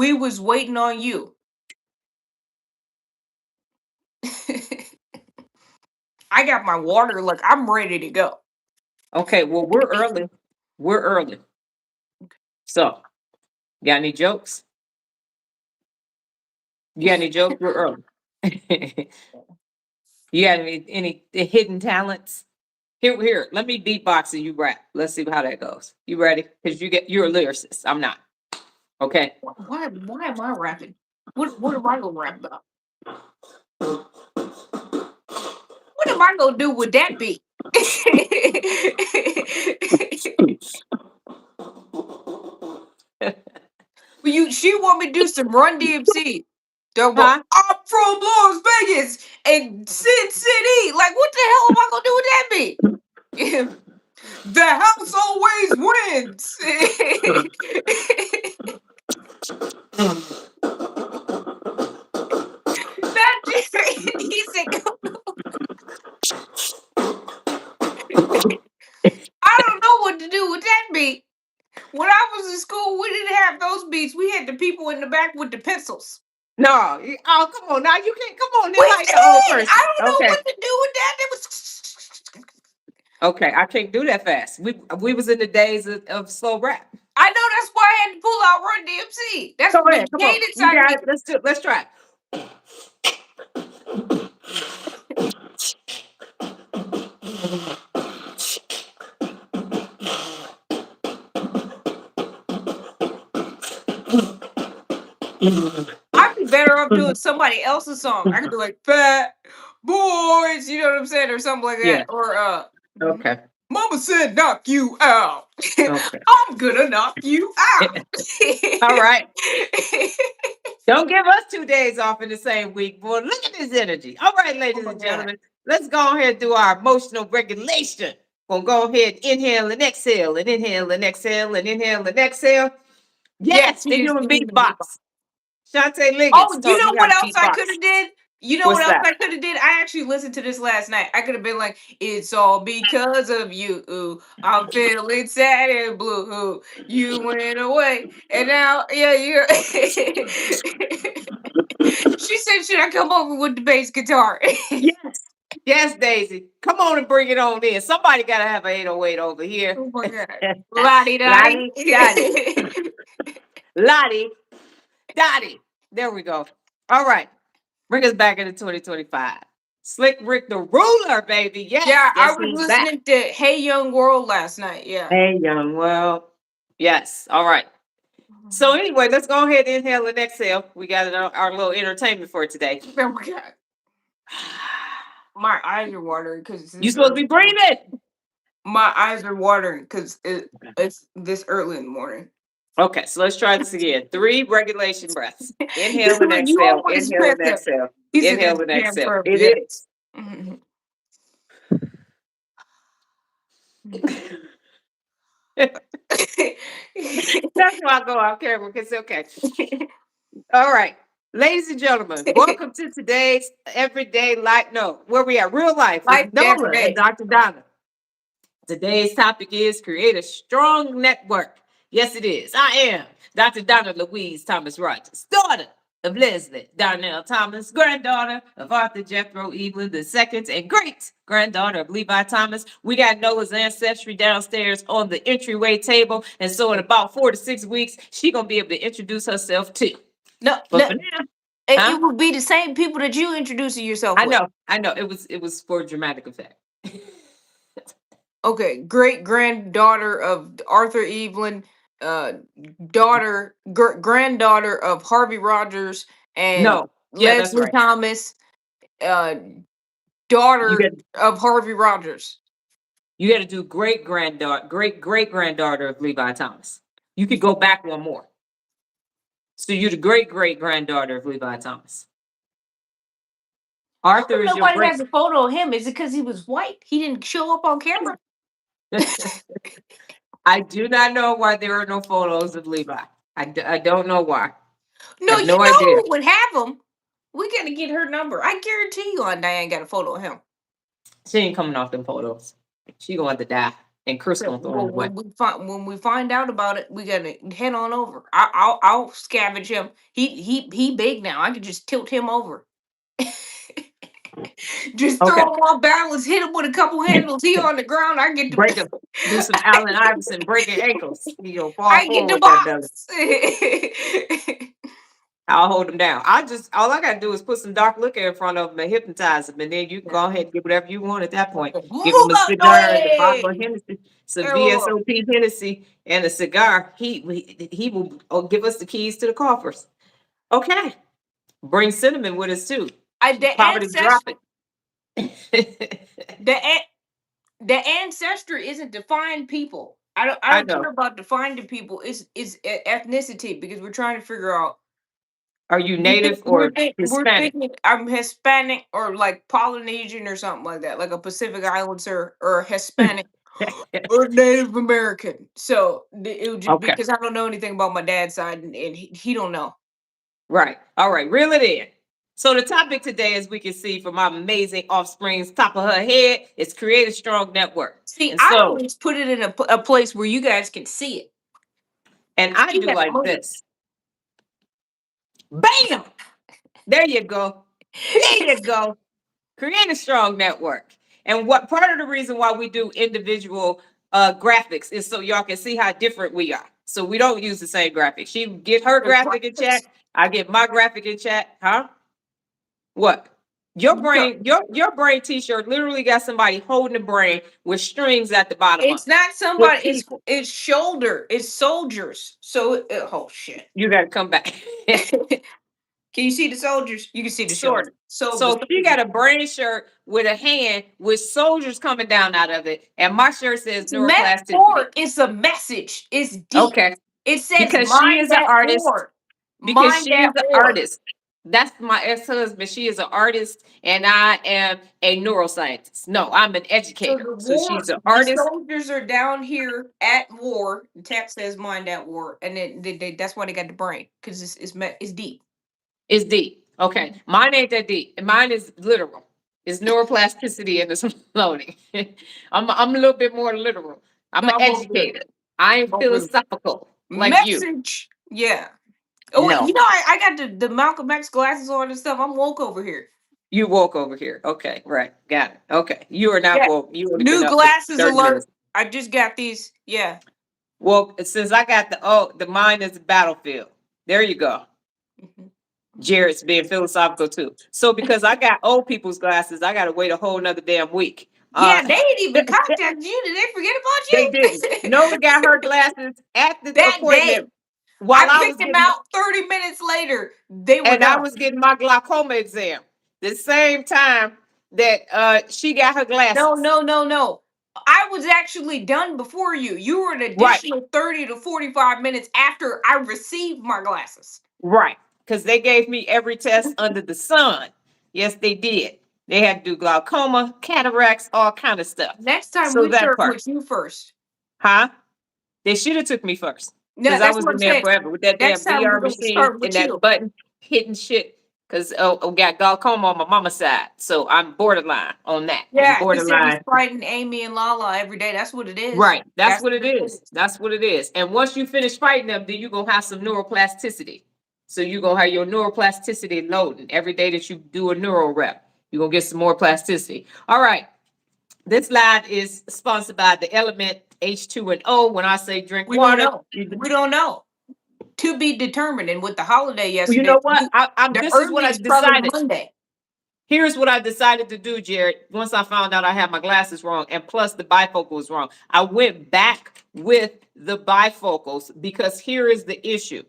We was waiting on you. I got my water. Look, I'm ready to go. Okay, well, we're early. We're early. So, got any jokes? You got any jokes? We're early. You got any hidden talents? Here. Let me beatbox and you rap. Let's see how that goes. You ready? Because you're a lyricist. I'm not. Okay. Why am I rapping? What am I gonna rap about? What am I gonna do with that beat? She want me to do some Run DMC. Don't go. Huh? I'm from Las Vegas and Sin City. Like, what the hell am I gonna do with that beat? The house always wins. That just he said, I don't know what to do with that beat. When I was in school, we didn't have those beats. We had the people in the back with the pencils. No. Oh, come on now. You can't. Come on. We Like did. the old person. I don't know Okay. what to do with that. It was. Okay, I can't do that fast. We was in the days of slow rap. I know, that's why I had to pull out Run DMC. That's Go the ahead. Come on. cadence You I got need. it. Let's do it. Let's try. I'd be better off doing somebody else's song. I could be like Fat Boys, you know what I'm saying, or something like that. Yeah. Or Okay. Mama said knock you out. Okay. I'm gonna knock you out. All right. Don't give us 2 days off in the same week, boy. Look at this energy. All right, ladies and gentlemen, let's go ahead and do our emotional regulation. We'll go ahead, inhale and exhale, and inhale and exhale, and inhale and exhale. Yes, they're doing beatbox. Shantae Liggins. Oh, you know what else I could have did? You know What's what else that? I could have did? I actually listened to this last night. I could have been like, "It's all because of you. Ooh, I'm feeling sad and blue. Ooh, you went away, and now, yeah, you're." She said, "Should I come over with the bass guitar?" Yes. Yes, Daisy. Come on and bring it on in. Somebody got to have an 808 over here. Oh my God. Lottie Dottie. Lottie Dottie. There we go. All right. Bring us back into 2025. Slick Rick the Ruler, baby. Yes. Yeah, Yes, I was he's listening back. to Hey Young World last night. Yeah. Hey, young world. Yes. All right. So anyway, let's go ahead and inhale and exhale. We got our little entertainment for today. Oh my God. My eyes are watering because you supposed to be breathing. My eyes are watering because it's this early in the morning. Okay, so let's try this again. 3 regulation breaths. Inhale and exhale. Inhale and exhale. Inhale and exhale. It is. That's why I go off camera because okay. All right. Ladies and gentlemen, welcome to today's Everyday Life. No, where we at? Real Life with Nola and Dr. Donna. Today's topic is create a strong network. Yes, it is. I am Dr. Donna Louise Thomas-Rodgers, daughter of Leslie Donnell Thomas, granddaughter of Arthur Jethro Evelyn II, and great granddaughter of Levi Thomas. We got Nola's ancestry downstairs on the entryway table, and so in about 4 to 6 weeks, she's gonna be able to introduce herself too. But for now, it will be the same people that you introducing yourself with. I know. It was for dramatic effect. Okay, great granddaughter of Arthur Evelyn, granddaughter of Harvey Rogers and Leslie Thomas, daughter of Harvey Rogers. You got to do great granddaughter of Levi Thomas. You could go back one more. So you're the great granddaughter of Levi Thomas. Arthur is your Nobody has a photo of him. Is it because he was white? He didn't show up on camera. I do not know why there are no photos of Levi. I don't know why. No, you know who would have them. We got to get her number. I guarantee you Aunt Diane got a photo of him. She ain't coming off them photos. She going to die. And Chris So, gonna throw well, him away. when we find out about it, we gotta head on over. I'll scavenge him. He big now. I could just tilt him over. Just Okay. throw him off balance, hit him with a couple handles. He on the ground. I get Break the him. Do some Allen Iverson breaking ankles. He gonna fall I get forward the with that belly. box. I'll hold him down. All I gotta do is put some dark liquor in front of him and hypnotize him, and then you can go ahead and get whatever you want at that point. Give Move him a out the cigar, the bottle of way. Hennessy, some Oh, VSOP Hennessy, and a cigar. He will give us the keys to the coffers. Okay. Bring cinnamon with us too. the Probably drop ancestor, it. the the ancestry isn't defined people. I I don't care know. about defining people. It's ethnicity because we're trying to figure out. Are you native or We're Hispanic? thinking I'm Hispanic or like Polynesian or something like that, like a Pacific Islander or Hispanic or Native American. So it would just be Okay. because I don't know anything about my dad's side and he don't know. Right. All right. Reel it in. So the topic today, as we can see from my amazing offspring's top of her head, is create a strong network. See, And I so, always put it in a place where you guys can see it. and I She do got like money. this. Bam! There you go. There you go. Create a strong network. And what part of the reason why we do individual graphics is so y'all can see how different we are. So we don't use the same graphic. She get her The graphic in chat. graphics. I get my graphic in chat. Huh? What? Your You go- brain, your brain t-shirt literally got somebody holding the brain with strings at the bottom of It's it. not With somebody. people. It's shoulder. It's soldiers. So oh shit. You gotta come back. Can you see the soldiers? You can see the Sort shoulders. of. So the So she soldiers. got a brain shirt with a hand with soldiers coming down out of it. And my shirt says It's neuroplasticity. metaphor. It's a message. It's deep. Okay. It says Because she mind is an that artist. war. Because Mind she is that an war. artist. That's my ex-husband. She is an artist, and I am a neuroscientist. No, I'm an So educator. the So war, she's an the artist. soldiers are down here at war. The text says mind at war, and then that's why they got the brain because it's deep. It's deep. Okay. Mine ain't that deep. Mine is literal. It's neuroplasticity and it's floating. I'm a little bit more literal. I'm No, an I'm over here. educator. I ain't Over here. philosophical like you. Message. Yeah. Oh, wait, No. I got the Malcolm X glasses on and stuff. I'm woke over here. You woke over here. Okay, right. Got it. Okay. You are not Yeah. woke. You only been New up for glasses 30 alert. minutes. I just got these. Yeah. Well, since I got the mind is the battlefield. There you go. Mhm. Jared's being philosophical too. So because I got old people's glasses, I gotta wait a whole nother damn week. Yeah, they ain't even contacted you. Did they forget They didn't. about you? Nola got her glasses at the That day. appointment while I I was picked them getting out 30 minutes later. They were and I done. was getting my glaucoma exam. The same time that she got her No, glasses. no, no, no. I was actually done before you. You were an Right, additional 30 to 45 minutes after I received my glasses. right. Because they gave me every test under the sun. Yes, they did. They had to do glaucoma, cataracts, all kind of stuff. Next time So we that start part. with you first. Huh? They should have took me first No, because I that's was what in I'm there saying. forever with that damn Next time we're VR going to machine start and with that you. button hitting shit. Because I got glaucoma on my mama's side, so I'm borderline on that and Yeah, he said he's borderline. fighting Amy and Lala every day. That's what it is. Right, that's That's what it what it is. is. That's what it is. And once you finish fighting them, then you're gonna have some neuroplasticity. So you're gonna have your neuroplasticity loading every day that you do a neuro rep. You're gonna get some more plasticity. All right. This live is sponsored by the element H2O. When I say drink We don't water, know. We don't know. To be determined. And with the holiday you yesterday, know what? the This is what I earliest probably decided. Monday. Here's what I decided to do, Jared. Once I found out I had my glasses wrong, and plus the bifocal was wrong, I went back with the bifocals because here is the issue.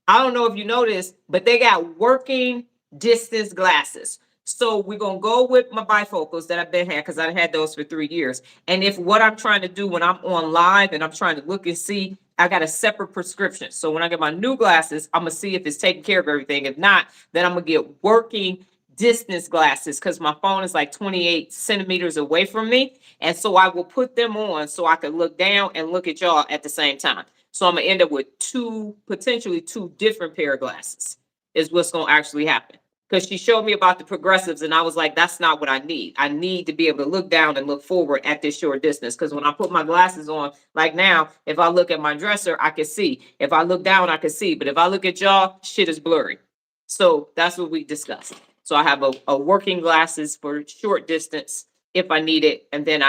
I don't know if you noticed, but they got working distance glasses. So we're gonna go with my bifocals that I've been had because I had those for 3 years. And if what I'm trying to do when I'm on live and I'm trying to look and see, I got a separate prescription. So when I get my new glasses, I'm gonna see if it's taking care of everything. If not, then I'm gonna get working distance glasses because my phone is like 28 centimeters away from me. And so I will put them on so I can look down and look at y'all at the same time. So I'm gonna end up with potentially two different pair of glasses is what's gonna actually happen. because she showed me about the progressives, and I was like, that's not what I need. I need to be able to look down and look forward at this short distance. Because when I put my glasses on, like now, if I look at my dresser, I can see. If I look down, I can see. But if I look at y'all, shit is blurry. So that's what we discussed. So I have a working glasses for short distance if I need it. And then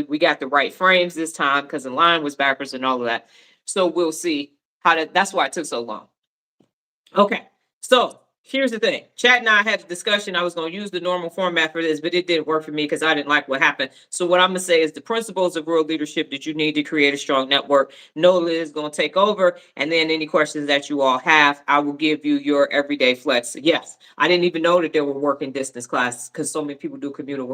we got the right frames this time because the line was backwards and all of that. So we'll see that's why it took so long. Okay. So here's the thing. Chad and I had a discussion. I was going to use the normal format for this, but it didn't work for me because I didn't like what happened. So what I'm going to say is the principles of real leadership that you need to create a strong network. Nola is going to take over. And then any questions that you all have, I will give you your everyday flex. Yes, I didn't even know that there were working distance classes because so many people do computer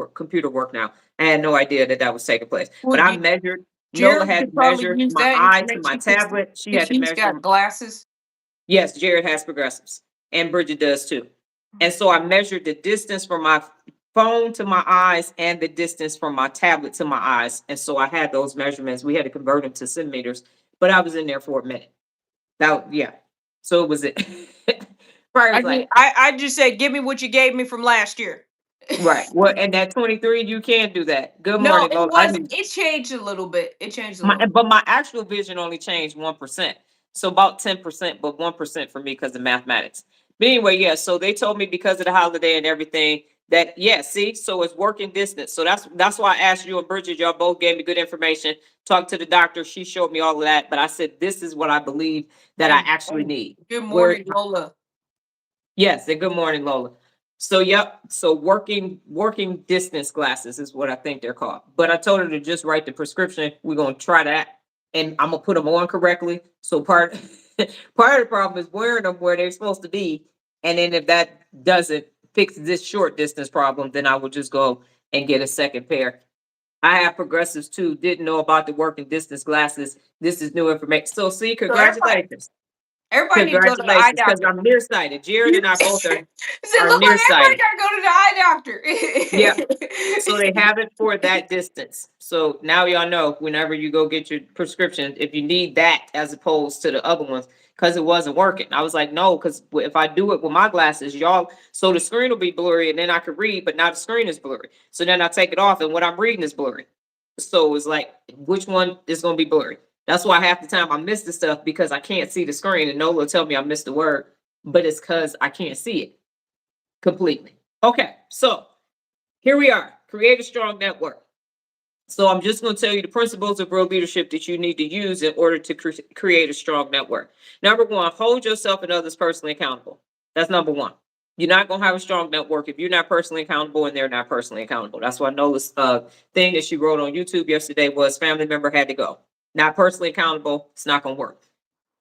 work now. I had no idea that was taking place. But I measured. Nola Jared had could to probably measure use my that eye to my information tablet. She because had to he's measure. got glasses. Yes, Jared has progressives, and Bridget does too. And so I measured the distance from my phone to my eyes and the distance from my tablet to my eyes. And so I had those measurements. We had to convert them to centimeters, but I was in there for a minute. Yeah. So it was it. Probably was I just said, give me what you gave me from last year. right. Well, and that 23, you can't do that. Good No, morning, it Lola. wasn't. It changed a little bit. It changed a little. But my actual vision only changed 1%. So about 10%, but 1% for me because of mathematics. But anyway, yeah, so they told me because of the holiday and everything that, yeah, see, so it's working distance. So that's why I asked you and Bridget, y'all both gave me good information. Talked to the doctor, she showed me all of that, but I said, this is what I believe that I actually need. Good morning, Lola. Yes, and good morning, Lola. So yep, so working distance glasses is what I think they're called. But I told her to just write the prescription. We're gonna try that, and I'm gonna put them on correctly. So part part of the problem is wearing them where they're supposed to be, and then if that doesn't fix this short distance problem, then I will just go and get a second pair. I have progressives too. Didn't know about the working distance glasses. This is new information. So see, congratulations. Everybody needs to go to the eye Congratulations, because doctor. I'm nearsighted. Jared and I both It are look like everybody nearsighted. gotta go to the eye doctor. Yeah. So they have it for that distance. So now y'all know whenever you go get your prescription, if you need that as opposed to the other ones, because it wasn't working. I was like, no, because if I do it with my glasses, y'all, so the screen will be blurry and then I could read, but now the screen is blurry. So then I take it off and what I'm reading is blurry. So it's like, which one is going to be blurry? That's why half the time I miss the stuff because I can't see the screen and Nola will tell me I missed the word, but it's because I can't see it completely. Okay, so here we are. Create a strong network. So I'm just going to tell you the principles of real leadership that you need to use in order to create a strong network. Number one, hold yourself and others personally accountable. That's number one. You're not going to have a strong network if you're not personally accountable and they're not personally accountable. That's why Nola's thing that she wrote on YouTube yesterday was family member had to go. Not personally accountable, it's not going to work.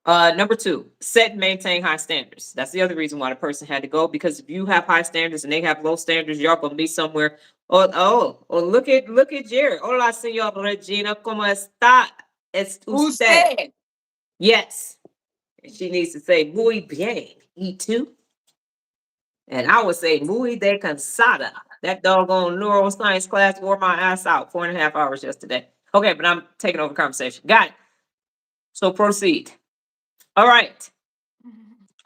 Number two, set and maintain high standards. That's the other reason why the person had to go, because if you have high standards and they have low standards, y'all gonna be somewhere. Look at Jared. Hola, señor Regina, ¿cómo está? Es usted. Usted. Yes. She needs to say muy bien. Y tú? And I would say muy de cansada. That doggone neuroscience class wore my ass out 4.5 hours yesterday. Okay, but I'm taking over conversation. Got it. So proceed. All right.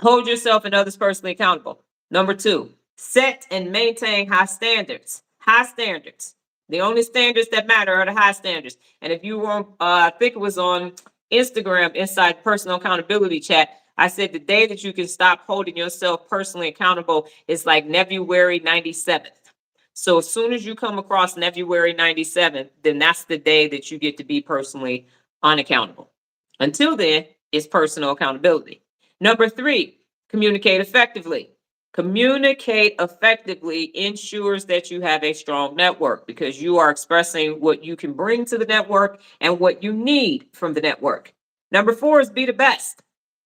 Hold yourself and others personally accountable. Number two, set and maintain high standards. High standards. The only standards that matter are the high standards. And if you were, I think it was on Instagram inside personal accountability chat, I said the day that you can stop holding yourself personally accountable is like February 97th. So as soon as you come across February 97th, then that's the day that you get to be personally unaccountable. Until then, it's personal accountability. Number three, communicate effectively. Communicate effectively ensures that you have a strong network because you are expressing what you can bring to the network and what you need from the network. Number four is be the best.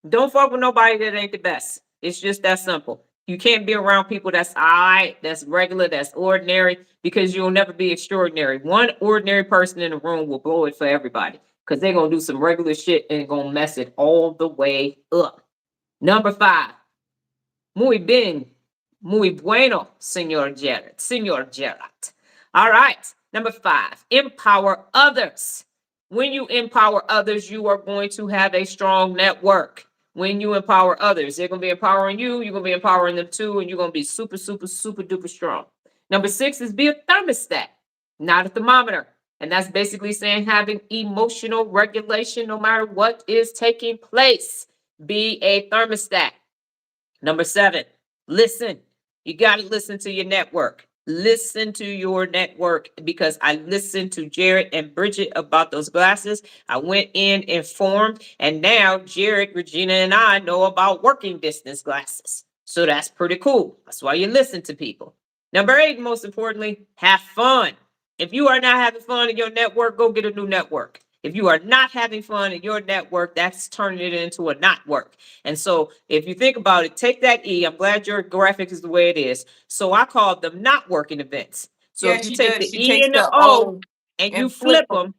Don't fuck with nobody that ain't the best. It's just that simple. You can't be around people that's all right, that's regular, that's ordinary, because you'll never be extraordinary. One ordinary person in the room will blow it for everybody because they're going to do some regular shit and going to mess it all the way up. Number five, muy bien, muy bueno, Senor Jarrett. Senor Jarrett. All right. Number five, empower others. When you empower others, you are going to have a strong network. when you empower others. They're going to be empowering you. You're going to be empowering them too. And you're going to be super, super, super duper strong. Number 6 is be a thermostat, not a thermometer. And that's basically saying having emotional regulation no matter what is taking place. Be a thermostat. Number 7, listen. You got to listen to your network. Listen to your network, because I listened to Jared and Bridget about those glasses. I went in informed, and now Jared, Regina, and I know about working distance glasses. So that's pretty cool. That's why you listen to people. Number 8, most importantly, have fun. If you are not having fun in your network, go get a new network. If you are not having fun in your network, that's turning it into a not work. And so if you think about it, take that E. I'm glad your graphic is the way it is. So I call them not working events. So Yeah, if you she take does. the She E takes and the the O O and you and flip flip them.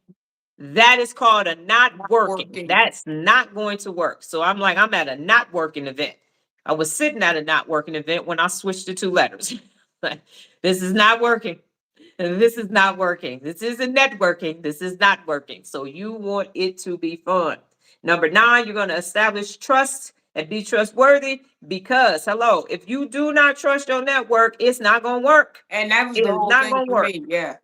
them, that is called a not Not working. working. That's not going to work. So I'm like, I'm at a not working event. I was sitting at a not working event when I switched the 2 letters. This is not working. This is not working. This isn't networking. This is not working. So you want it to be fun. Number 9, you're going to establish trust and be trustworthy, because, hello, if you do not trust your network, it's not going to work. And that was It the is whole not thing going to for work. me. Yeah.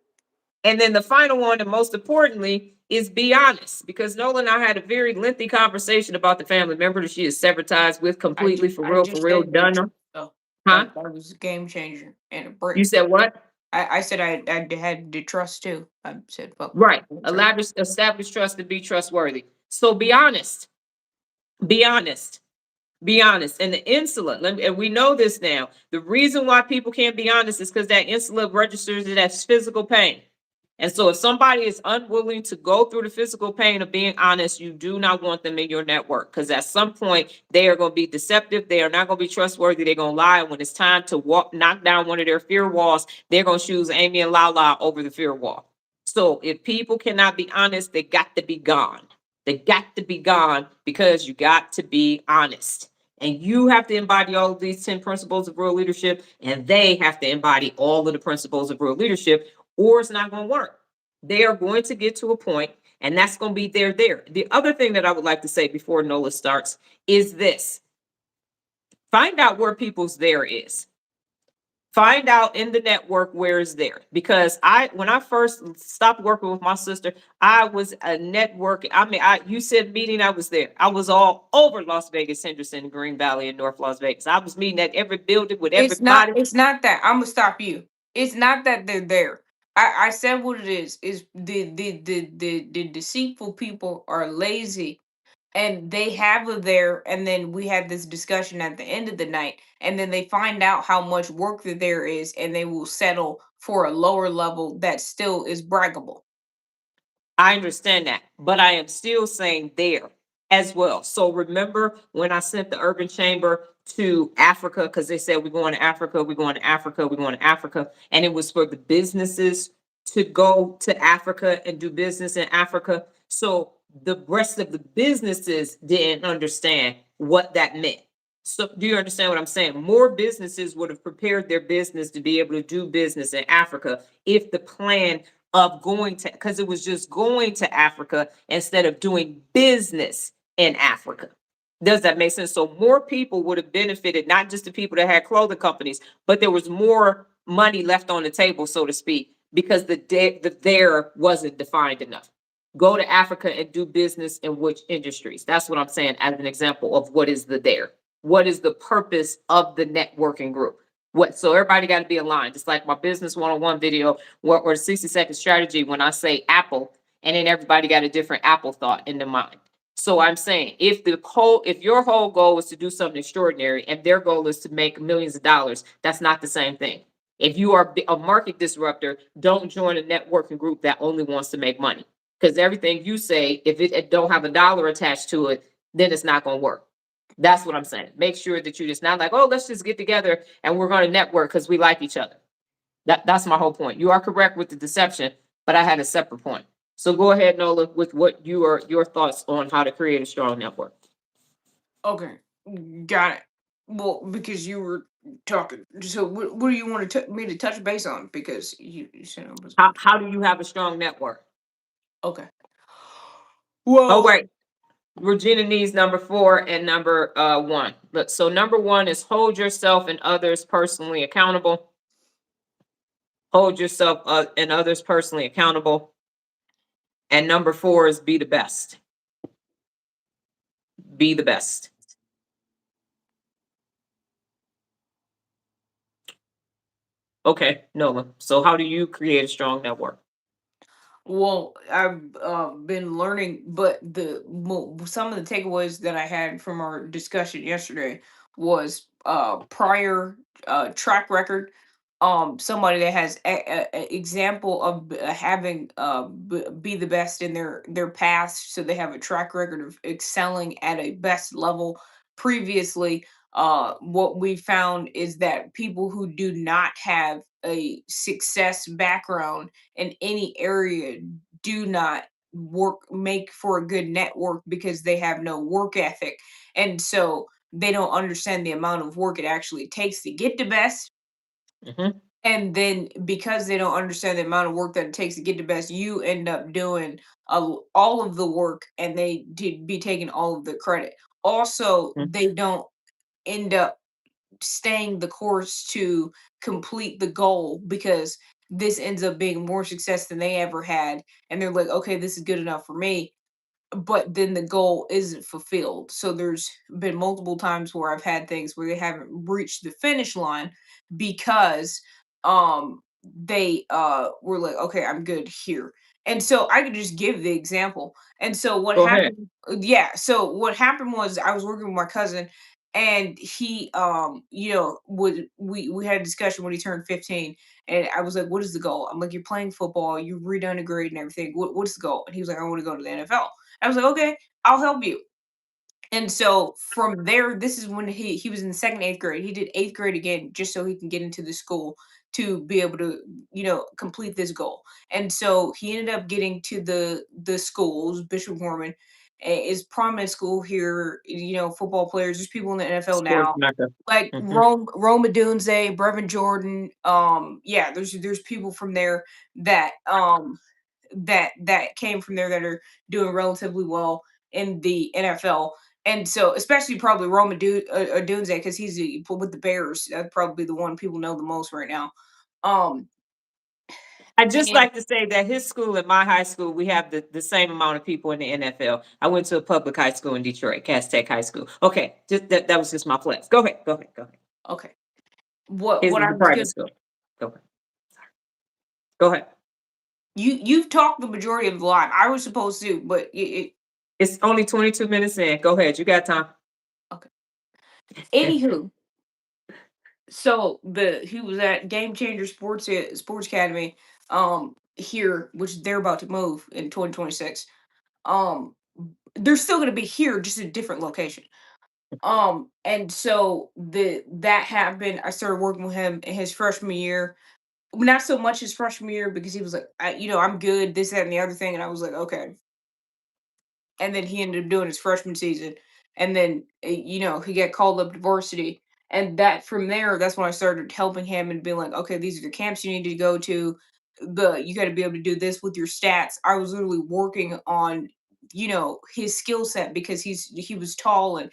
And then the final one, and most importantly, is be honest, because Nola and I had a very lengthy conversation about the family member that she is severed ties with completely, I for just real, said that too. done. So Huh? that was a game changer and a You break. said what? I said I had the trust too. I said fuck. Right. Trust. Establish trust and be trustworthy. So be honest. Be honest. Be honest. And the insulin, and we know this now. The reason why people can't be honest is because that insulin registers it as physical pain. And so if somebody is unwilling to go through the physical pain of being honest, you do not want them in your network, because at some point they are going to be deceptive. They are not going to be trustworthy. They're going to lie. And when it's time to knock down one of their fear walls, they're going to choose Amy and Lala over the fear wall. So if people cannot be honest, they got to be gone. They got to be gone, because you got to be honest. And you have to embody all of these 10 principles of real leadership, and they have to embody all of the principles of real leadership, or it's not going to work. They are going to get to a point, and that's going to be there. The other thing that I would like to say before Nola starts is this: find out where people's there is. Find out in the network where is there. Because when I first stopped working with my sister, I was a network. I mean, you said meeting, I was there. I was all over Las Vegas, Henderson, Green Valley, and North Las Vegas. I was meeting at every building with It's not. everybody. It's not that. I'm gonna stop you. It's not that they're there. I said what it is. Is the deceitful people are lazy, and they have it there, and then we had this discussion at the end of the night, and then they find out how much work that there is, and they will settle for a lower level that still is braggable. I understand that, but I am still saying there as well. So remember when I sent the urban chamber to Africa, because they said we're going to Africa, we're going to Africa, we're going to Africa, and it was for the businesses to go to Africa and do business in Africa. So the rest of the businesses didn't understand what that meant. So do you understand what I'm saying? More businesses would have prepared their business to be able to do business in Africa if the plan of going to, because it was just going to Africa instead of doing business in Africa. Does that make sense? So more people would have benefited, not just the people that had clothing companies, but there was more money left on the table, so to speak, because the there wasn't defined enough. Go to Africa and do business in which industries? That's what I'm saying as an example of what is the there. What is the purpose of the networking group? What, so everybody got to be aligned. Just like my business one-on-one video or 60-second strategy, when I say Apple, and then everybody got a different Apple thought in their mind. So I'm saying if your whole goal is to do something extraordinary and their goal is to make millions of dollars, that's not the same thing. If you are a market disruptor, don't join a networking group that only wants to make money. Because everything you say, if it don't have a dollar attached to it, then it's not going to work. That's what I'm saying. Make sure that you just not like, oh, let's just get together and we're going to network because we like each other. That's my whole point. You are correct with the deception, but I had a separate point. So go ahead, Nola, with what your thoughts on how to create a strong network. Okay, got it. Well, because you were talking, so what do you want me to touch base on? Because you said I was How do you have a strong network? okay. Oh, Well, wait. Regina needs number 4 and number 1. Look, so number 1 is hold yourself and others personally accountable. Hold yourself and others personally accountable. And number 4 is be the best. Be the best. Okay, Nola. So how do you create a strong network? Well, I've been learning, but some of the takeaways that I had from our discussion yesterday was prior track record. Somebody that has a example of having be the best in their past, so they have a track record of excelling at a best level previously. What we found is that people who do not have a success background in any area do not make for a good network because they have no work ethic, and so they don't understand the amount of work it actually takes to get the best. Mm-hmm. And then because they don't understand the amount of work that it takes to get the best, you end up doing all of the work and they did be taking all of the credit. Also, they don't end up staying the course to complete the goal because this ends up being more success than they ever had. And they're like, okay, this is good enough for me, but then the goal isn't fulfilled. So there's been multiple times where I've had things where they haven't reached the finish line because they were like, okay, I'm good here. And so I could just give the example. And so what Go ahead. happened, yeah, so what happened was I was working with my cousin, and he would we had a discussion when he turned 15, and I was like, what is the goal? I'm like, you're playing football, you've redone a grade and everything. What's the goal? And he was like, I want to go to the NFL. I was like, okay, I'll help you. And so from there, this is when he was in the second, eighth grade. He did eighth grade again just so he can get into the school to be able to, complete this goal. And so he ended up getting to the schools. Bishop Gorman is prominent school here. Football players. There's people in the NFL Sports now, mecca. like Mm-hmm. Roma Dunze, Brevin Jordan. Yeah, there's people from there that came from there that are doing relatively well in the NFL. And so, especially probably Dunze, because he's with the Bears. That's probably the one people know the most right now. Um, I just and like to say that his school and my high school, we have the same amount of people in the NFL. I went to a public high school in Detroit, Cass Tech High School. Okay, just that was just my flex. Go ahead, go ahead, go ahead. okay, what His what is I a was private gonna school. Go ahead. Go ahead. you've talked the majority of the line. I was supposed to, but It's only 22 minutes in. Go ahead. You got time. okay. Anywho, so he was at Game Changer Sports Academy here, which they're about to move in 2026. Um, they're still going to be here, just a different location. And so that happened. I started working with him in his freshman year. Not so much his freshman year because he was like, I'm good, this, that, and the other thing. And I was like, okay. And then he ended up doing his freshman season, and then he got called up to varsity, and that from there, that's when I started helping him and being like, okay, these are the camps you need to go to. You got to be able to do this with your stats. I was literally working on his skill set because he was tall, and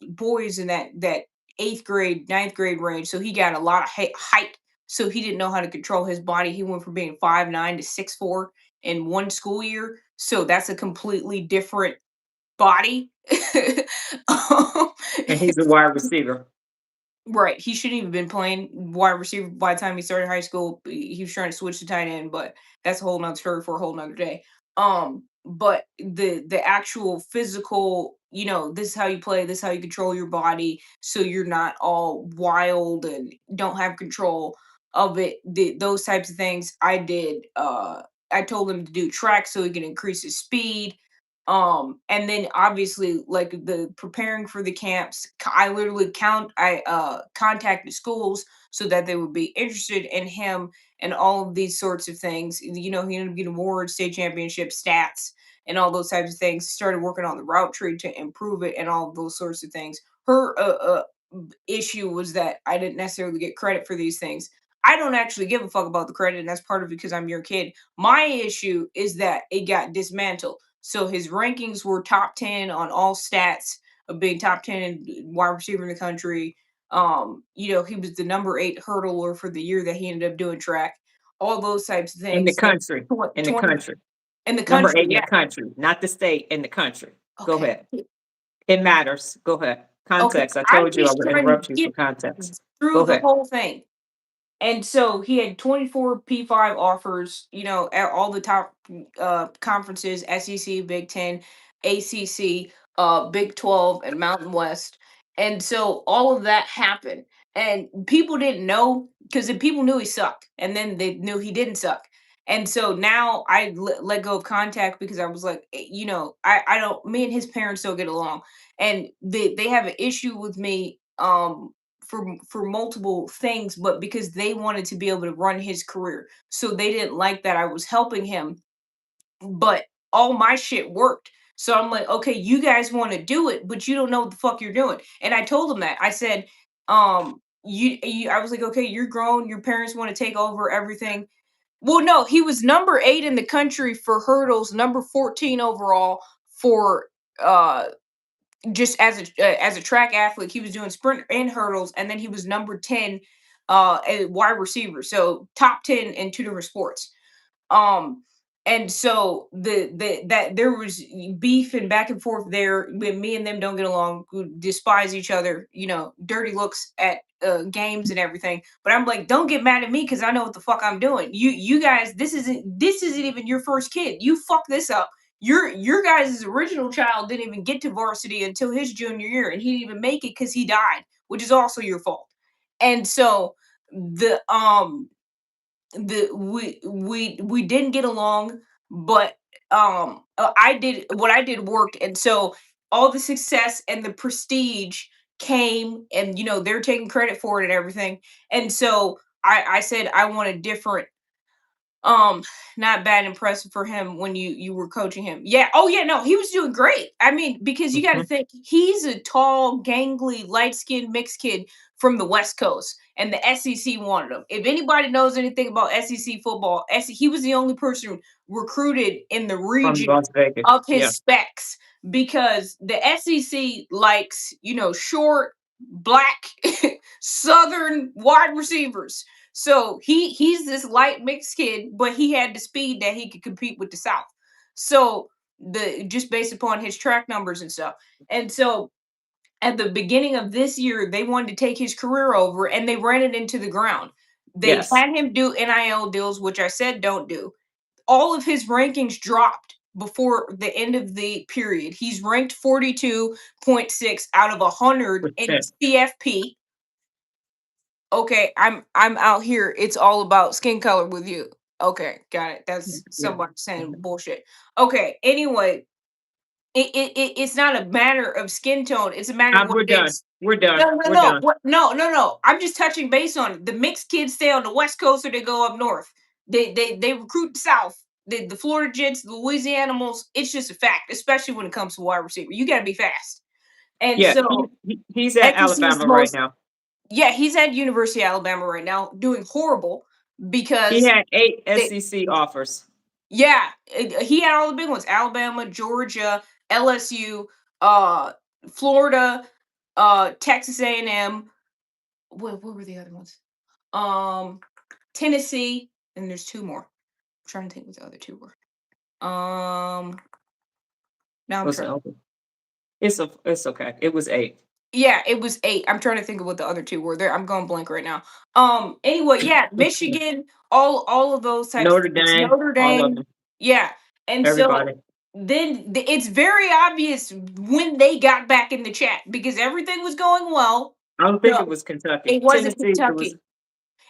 boys in that eighth grade, ninth grade range, so he got a lot of height. So he didn't know how to control his body. He went from being 5'9" to 6'4" in one school year. So that's a completely different body. Um, And he's a wide receiver. right. He shouldn't even been playing wide receiver by the time he started high school. He was trying to switch to tight end, but that's a whole nother story for a whole nother day. But the actual physical, this is how you play, this is how you control your body, so you're not all wild and don't have control of it. Those types of things I did. I told him to do track so he can increase his speed. And then obviously like the preparing for the camps, I literally contacted schools so that they would be interested in him and all of these sorts of things. He ended up getting awards, state championship stats, and all those types of things. Started working on the route tree to improve it and all of those sorts of things. Her issue was that I didn't necessarily get credit for these things. I don't actually give a fuck about the credit, and that's part of it because I'm your kid. My issue is that it got dismantled. So his rankings were top 10 on all stats, a big top 10 wide receiver in the country. He was the number 8 hurdler for the year that he ended up doing track. All those types of In the things. And country. In the 20 country. in the Number country, 8 in the yeah. country, not the state, in the country. Go Okay. ahead. It matters. Go ahead. Okay. Context. I I'm told you I just would trying to interrupt you for get context. through Go the ahead. whole thing. And so he had 24 P5 offers, at all the top conferences, SEC, Big 10, ACC, Big 12, and Mountain West. And so all of that happened. And people didn't know because people knew he sucked. And then they knew he didn't suck. And so now I let go of contact because I was like, I don't, me and his parents don't get along. And they have an issue with me. For multiple things, but because they wanted to be able to run his career. So they didn't like that I was helping him, but all my shit worked. So I'm like, okay, you guys want to do it, but you don't know what the fuck you're doing. And I told them that. I said, I was like, okay, you're grown, your parents want to take over everything. Well, no, he was number 8 in the country for hurdles, number 14 overall for uh just as a track athlete. He was doing sprint and hurdles, and then he was number 10 a wide receiver. So top 10 in 2 different sports. Um and so that there was beef and back and forth there when me and them don't get along, who despise each other, dirty looks at games and everything. But I'm like, don't get mad at me because I know what the fuck I'm doing. You guys, this isn't even your first kid. You fuck this up. Your guys' original child didn't even get to varsity until his junior year, and he didn't even make it because he died, which is also your fault. And so we didn't get along, but I did what I did worked. And so all the success and the prestige came, and they're taking credit for it and everything. And so I said I want a different, um, not bad impressive for him when you were coaching him. Yeah. Oh yeah, no, he was doing great. I mean, because you got to Mhm. think he's a tall, gangly, light-skinned mixed kid from the West Coast, and the SEC wanted him. If anybody knows anything about SEC football, he was the only person recruited in the From region Las Vegas. of his Yeah. specs, because the SEC likes, short, black, southern wide receivers. So he's this light mixed kid, but he had the speed that he could compete with the South. So the just based upon his track numbers and stuff. And so at the beginning of this year, they wanted to take his career over, and they ran it into the ground. They Yes. had him do NIL deals, which I said don't do. All of his rankings dropped before the end of the period. He's ranked 42.6 out of 100 in Percent. CFP. Okay, I'm out here. It's all about skin color with you. Okay, got it. That's Yeah. somebody saying bullshit. Okay, anyway, it's not a matter of skin tone. It's a matter of what We're it done. is. We're done. No, no, We're no, done. what? No, no, no. I'm just touching base on it. The mixed kids stay on the West Coast or they go up north. They recruit the South. The Florida Jets, the Louisiana Animals. It's just a fact, especially when it comes to wide receiver. You got to be fast. And Yeah. so He's at SEC is the Alabama right most. now. Yeah, he's at University of Alabama right now, doing horrible He because had 8 they. SEC offers. Yeah, he had all the big ones: Alabama, Georgia, LSU, uh, Florida, Texas A&M. What were the other ones? Um, Tennessee, and there's 2 more. I'm trying to think what the other 2 were. Now I'm Was trying. it over? It's okay. It was 8. Yeah, it was 8. I'm trying to think of what the other 2 were. There, I'm going blank right now. Anyway, yeah, Michigan, all of those types of Notre things. Dame, Notre all of Dame, them, yeah. And so everybody. then it's very obvious when they got back in the chat because everything was going well. I don't think No, it was Kentucky. it wasn't Tennessee, it was Kentucky.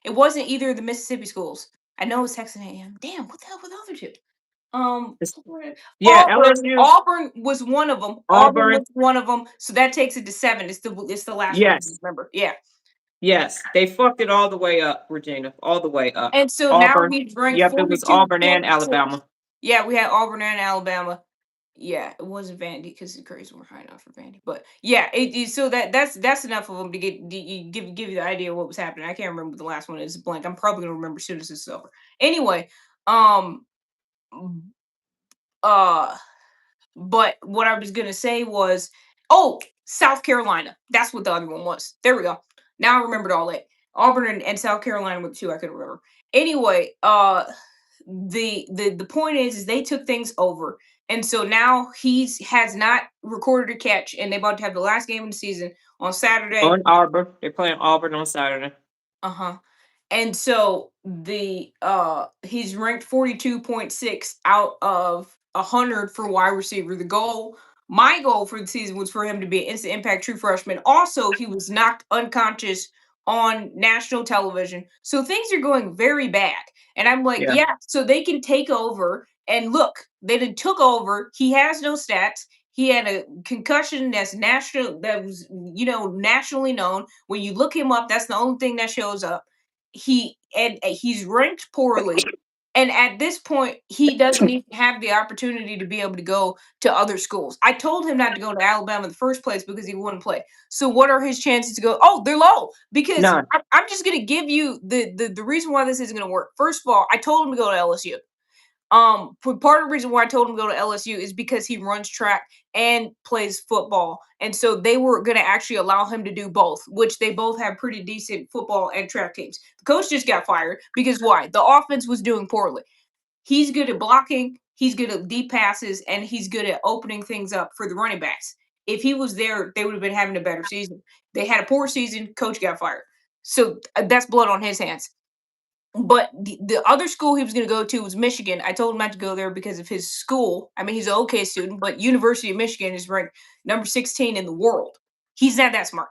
It wasn't either of the Mississippi schools. I know it's Texas A&M. Damn, what the hell were the other 2? it's Florida. yeah, Auburn. LSU, Auburn was one of them. Auburn Auburn. was one of them. So that takes it to 7. It's the last one. Yes. Remember? Yeah. Yes. They fucked it all the way up, Regina. All the way up. And so now Auburn. he's ranked Yep, it was Auburn and 42.6. Alabama. Yeah, we had Auburn and Alabama. Yeah, it wasn't Vandy because the grades weren't high enough for Vandy. But yeah, so that's enough of them to give you the idea of what was happening. I can't remember what the last one is blank. I'm probably gonna remember as soon as this is over. Anyway, um, uh, But what I was gonna say was, oh, South Carolina. That's what the other one was. There we go. Now I remembered all that. Auburn and South Carolina were the two I couldn't remember. Anyway, the point is they took things over, and so now he's has not recorded a catch, and they about to have the last game of the season on Saturday. On Auburn. They're playing Auburn on Saturday. Uh-huh. And so the he's ranked 42.6 out of 100 for wide receiver. My goal for the season was for him to be an instant impact true freshman. Also, he was knocked unconscious on national television. So things are going very bad. And I'm like, Yeah. yeah, so they can take over. And look, they done took over. He has no stats. He had a concussion that was, nationally known. When you look him up, that's the only thing that shows up. He's ranked poorly, and at this point he doesn't even have the opportunity to be able to go to other schools. I told him not to go to Alabama in the first place because he wouldn't play. So what are his chances to go? Oh, they're low, because None. I'm just going to give you the reason why this isn't going to work. First of all, I told him to go to LSU. Part of the reason why I told him to go to LSU is because he runs track and plays football, and so they were going to actually allow him to do both, which they both have pretty decent football and track teams. The coach just got fired because why? The offense was doing poorly. He's good at blocking, he's good at deep passes, and he's good at opening things up for the running backs. If he was there, they would have been having a better season. They had a poor season, coach got fired. So that's blood on his hands. But the other school he was going to go to was Michigan. I told him not to go there because of his school. I mean, he's an okay student, but University of Michigan is ranked number 16 in the world. He's not that smart.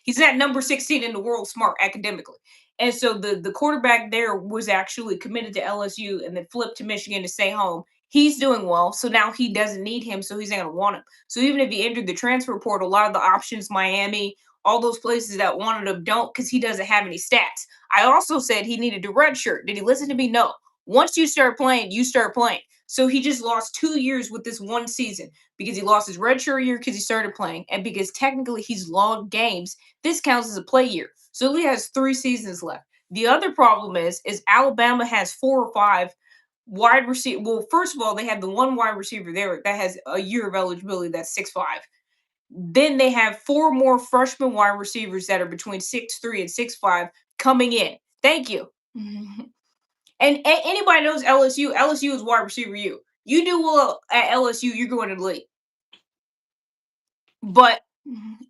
He's not number 16 in the world smart academically. And so the quarterback there was actually committed to LSU and then flipped to Michigan to stay home. He's doing well, so now he doesn't need him, so he's not going to want him. So even if he entered the transfer portal, a lot of the options, Miami, all those places that wanted him don't, because he doesn't have any stats. I also said he needed a red shirt. Did he listen to me? No. Once you start playing, you start playing. So he just lost 2 years with this one season because he lost his red shirt year because he started playing, and because technically he's logged games. This counts as a play year. So he has 3 seasons left. The other problem is Alabama has 4 or 5 wide receiver. Well, first of all, they have the one wide receiver there that has a year of eligibility that's 6'5". Then they have 4 more freshman wide receivers that are between 6'3" and 6'5" coming in. Thank you. And anybody knows LSU. LSU is wide receiver U. You do well at LSU, you're going to the league. But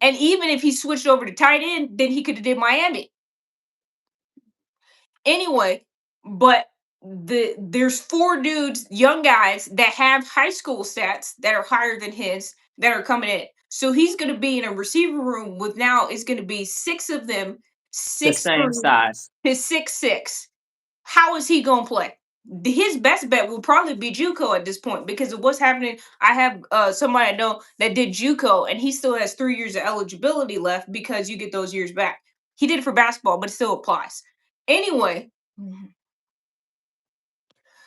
and even if he switched over to tight end, then he could have did Miami. Anyway, but there's 4 dudes, young guys that have high school stats that are higher than his that are coming in. So he's going to be in a receiver room with now is going to be 6 of them, The same 6'3" size. to 6'6". How is he going to play? His best bet will probably be JUCO at this point because of what's happening. I have somebody I know that did JUCO, and he still has 3 years of eligibility left because you get those years back. He did it for basketball, but it still applies. Anyway,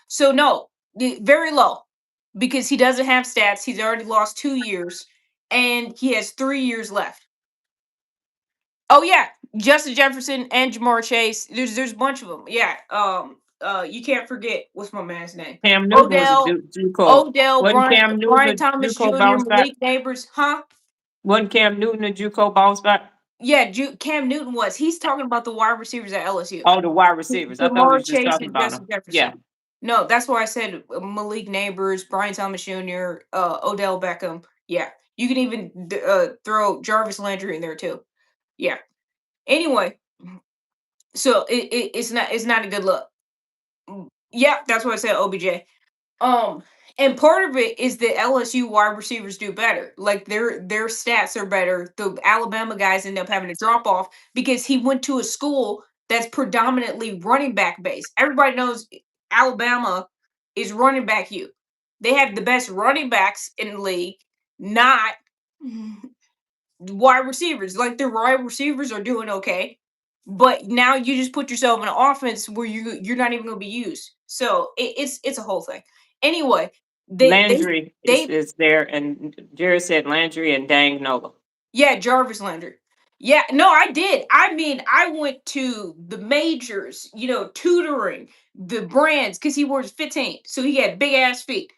so no, very low because he doesn't have stats. He's already lost 2 years, and he has 3 years left. Oh yeah, Justin Jefferson and Jamar Chase. There's a bunch of them. Yeah. You can't forget what's my man's name? Cam Newton was a Odell, JUCO. Wasn't Brian, Cam Newton Brian a Thomas JUCO Jr., bounce back? Malik Neighbors, huh? Wasn't Cam Newton a JUCO bounce back? Yeah, Cam Newton was. He's talking about the wide receivers at LSU. Oh, the wide receivers. I thought we Jamar was just Chase talking and about Justin him. Jefferson. Yeah. No, that's why I said Malik Neighbors, Brian Thomas Jr., Odell Beckham. Yeah, you can even throw Jarvis Landry in there too. Yeah. Anyway, so it's not a good look. Yeah, that's what I said. OBJ. And part of it is that LSU wide receivers do better. Like their stats are better. The Alabama guys end up having to drop off because he went to a school that's predominantly running back based. Everybody knows Alabama is running back you. They have the best running backs in the league, not wide receivers. Like the wide receivers are doing okay, but now you just put yourself in an offense where you're not even going to be used. So it's a whole thing. Anyway, Landry they is there, and Jerry said Landry and dang Nola. yeah, Jarvis Landry. Yeah, no, I did. I mean, I went to the majors, tutoring the brands because he was 15, so he had big ass feet.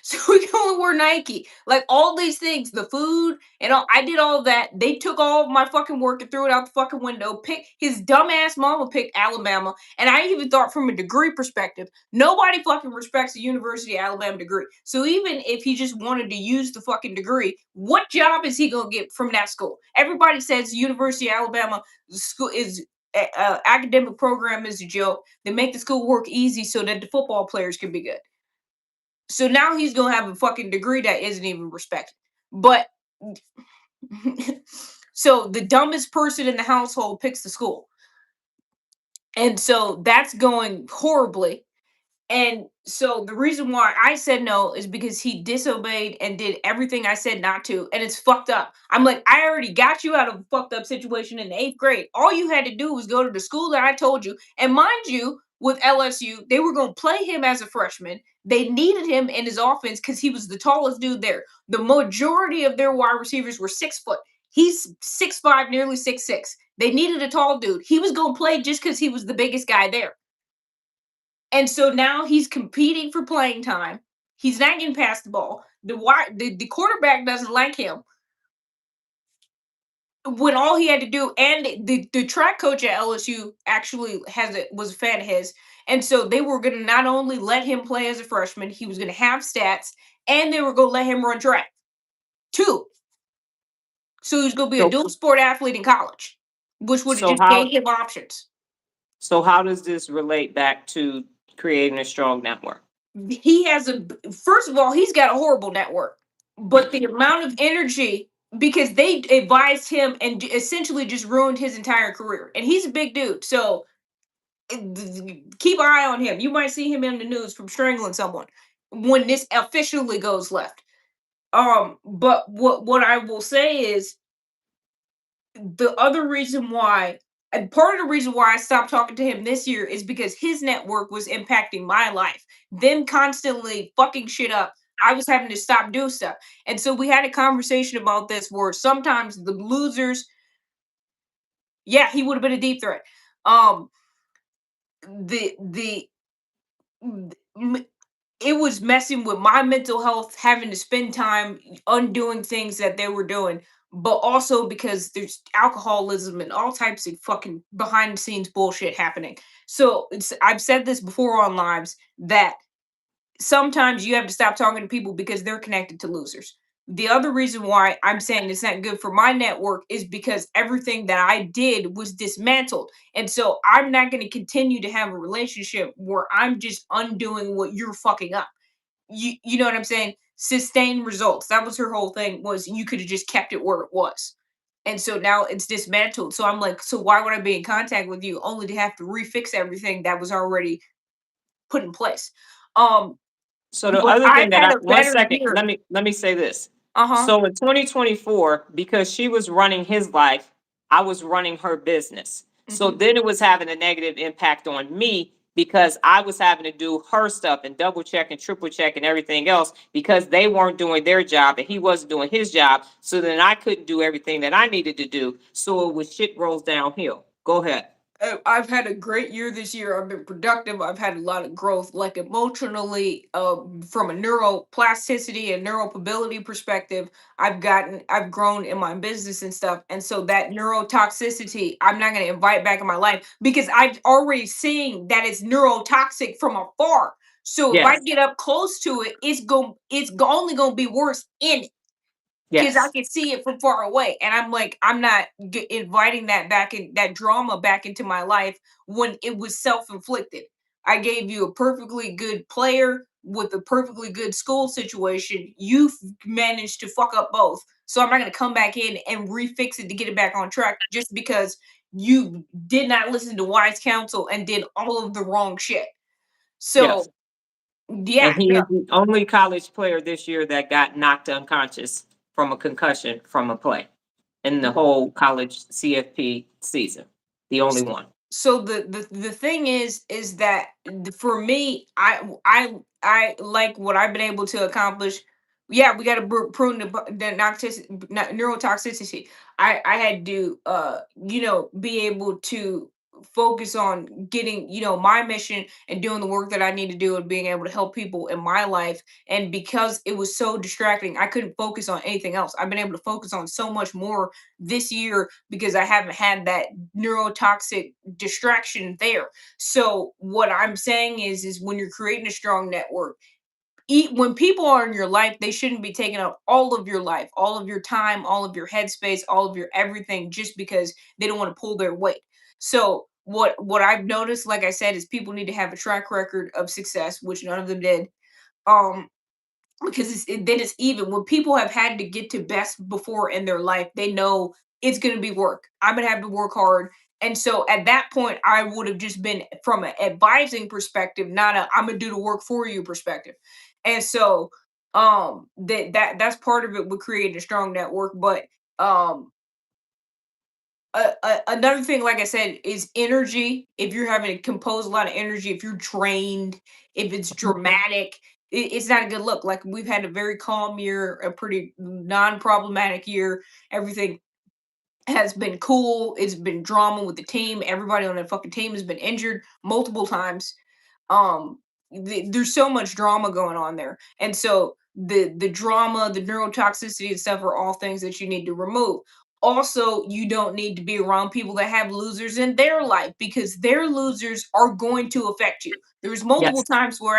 So we can only wear Nike. Like all these things, the food and all. I did all that. They took all my fucking work and threw it out the fucking window. Pick his dumbass mama picked Alabama, and I even thought from a degree perspective, nobody fucking respects a University of Alabama degree. So even if he just wanted to use the fucking degree, what job is he gonna get from that school? Everybody says University of Alabama school is academic program is a joke. They make the school work easy so that the football players can be good. So now he's gonna have a fucking degree that isn't even respected. But so the dumbest person in the household picks the school. And so that's going horribly. And so the reason why I said no is because he disobeyed and did everything I said not to, and it's fucked up. I'm like, I already got you out of a fucked up situation in the 8th grade. All you had to do was go to the school that I told you. And mind you, with LSU, they were going to play him as a freshman. They needed him in his offense because he was the tallest dude there. The majority of their wide receivers were 6 foot. He's 6'5", nearly 6'6". They needed a tall dude. He was going to play just because he was the biggest guy there. And so now he's competing for playing time. He's not getting past the ball. The quarterback doesn't like him. When all he had to do, and the track coach at LSU actually was a fan of his, and so they were going to not only let him play as a freshman, he was going to have stats, and they were going to let him run track too. So he was going to be a dual sport athlete in college, which would have just gave him options. So how does this relate back to creating a strong network? He has first of all, he's got a horrible network, but the amount of energy, because they advised him and essentially just ruined his entire career. And he's a big dude, so keep an eye on him. You might see him in the news from strangling someone when this officially goes left. But what I will say is the other reason why, and part of the reason why I stopped talking to him this year is because his network was impacting my life. Them constantly fucking shit up. I was having to stop doing stuff. And so we had a conversation about this where sometimes the losers, yeah, he would have been a deep threat. The it was messing with my mental health, having to spend time undoing things that they were doing, but also because there's alcoholism and all types of fucking behind the scenes bullshit happening. So I've said this before on lives that sometimes you have to stop talking to people because they're connected to losers. The other reason why I'm saying it's not good for my network is because everything that I did was dismantled. And so I'm not going to continue to have a relationship where I'm just undoing what you're fucking up. You know what I'm saying? Sustained results. That was her whole thing, was you could have just kept it where it was. And so now it's dismantled. So I'm like, so why would I be in contact with you only to have to refix everything that was already put in place? So the other thing that one second, year. let me say this. So in 2024, because she was running his life, I was running her business. So then it was having a negative impact on me because I was having to do her stuff and double check and triple check and everything else because they weren't doing their job and he wasn't doing his job. So then I couldn't do everything that I needed to do. So it was shit rolls downhill. Go ahead. I've had a great year this year. I've been productive. I've had a lot of growth, like emotionally, from a neuroplasticity and neuromobility perspective. I've grown in my business and stuff. And so that neurotoxicity, I'm not going to invite back in my life because I've already seen that it's neurotoxic from afar. So if I get up close to it, it's only going to be worse in it. Because I can see it from far away, and I'm like, I'm not inviting that drama back into my life when it was self-inflicted. I gave you a perfectly good player with a perfectly good school situation. You've managed to fuck up both, so I'm not going to come back in and refix it to get it back on track just because you did not listen to wise counsel and did all of the wrong shit. So, yeah, and he is the only college player this year that got knocked unconscious from a concussion from a play in the whole college CFP season. The only one. So the thing is that for me, I like what I've been able to accomplish. Yeah, we got to prune the neurotoxicity. I had to be able to focus on getting, my mission and doing the work that I need to do and being able to help people in my life. And because it was so distracting, I couldn't focus on anything else. I've been able to focus on so much more this year because I haven't had that neurotoxic distraction there. So what I'm saying is when you're creating a strong network, when people are in your life, they shouldn't be taking up all of your life, all of your time, all of your headspace, all of your everything just because they don't want to pull their weight. So what I've noticed, like I said, is people need to have a track record of success, which none of them did. Um, because then it's even when people have had to get to best before in their life, they know it's going to be work. I'm going to have to work hard. And so at that point, I would have just been from an advising perspective, not a I'm gonna do the work for you perspective. And so that's part of it with creating a strong network. But um another thing, like I said, is energy. If you're having to compose a lot of energy, if you're drained, if it's dramatic, it's not a good look. Like we've had a very calm year, a pretty non-problematic year. Everything has been cool. It's been drama with the team. Everybody on the fucking team has been injured multiple times. Um, there's so much drama going on there, and so the drama, the neurotoxicity and stuff are all things that you need to remove. Also, you don't need to be around people that have losers in their life because their losers are going to affect you. There was multiple Yes. times where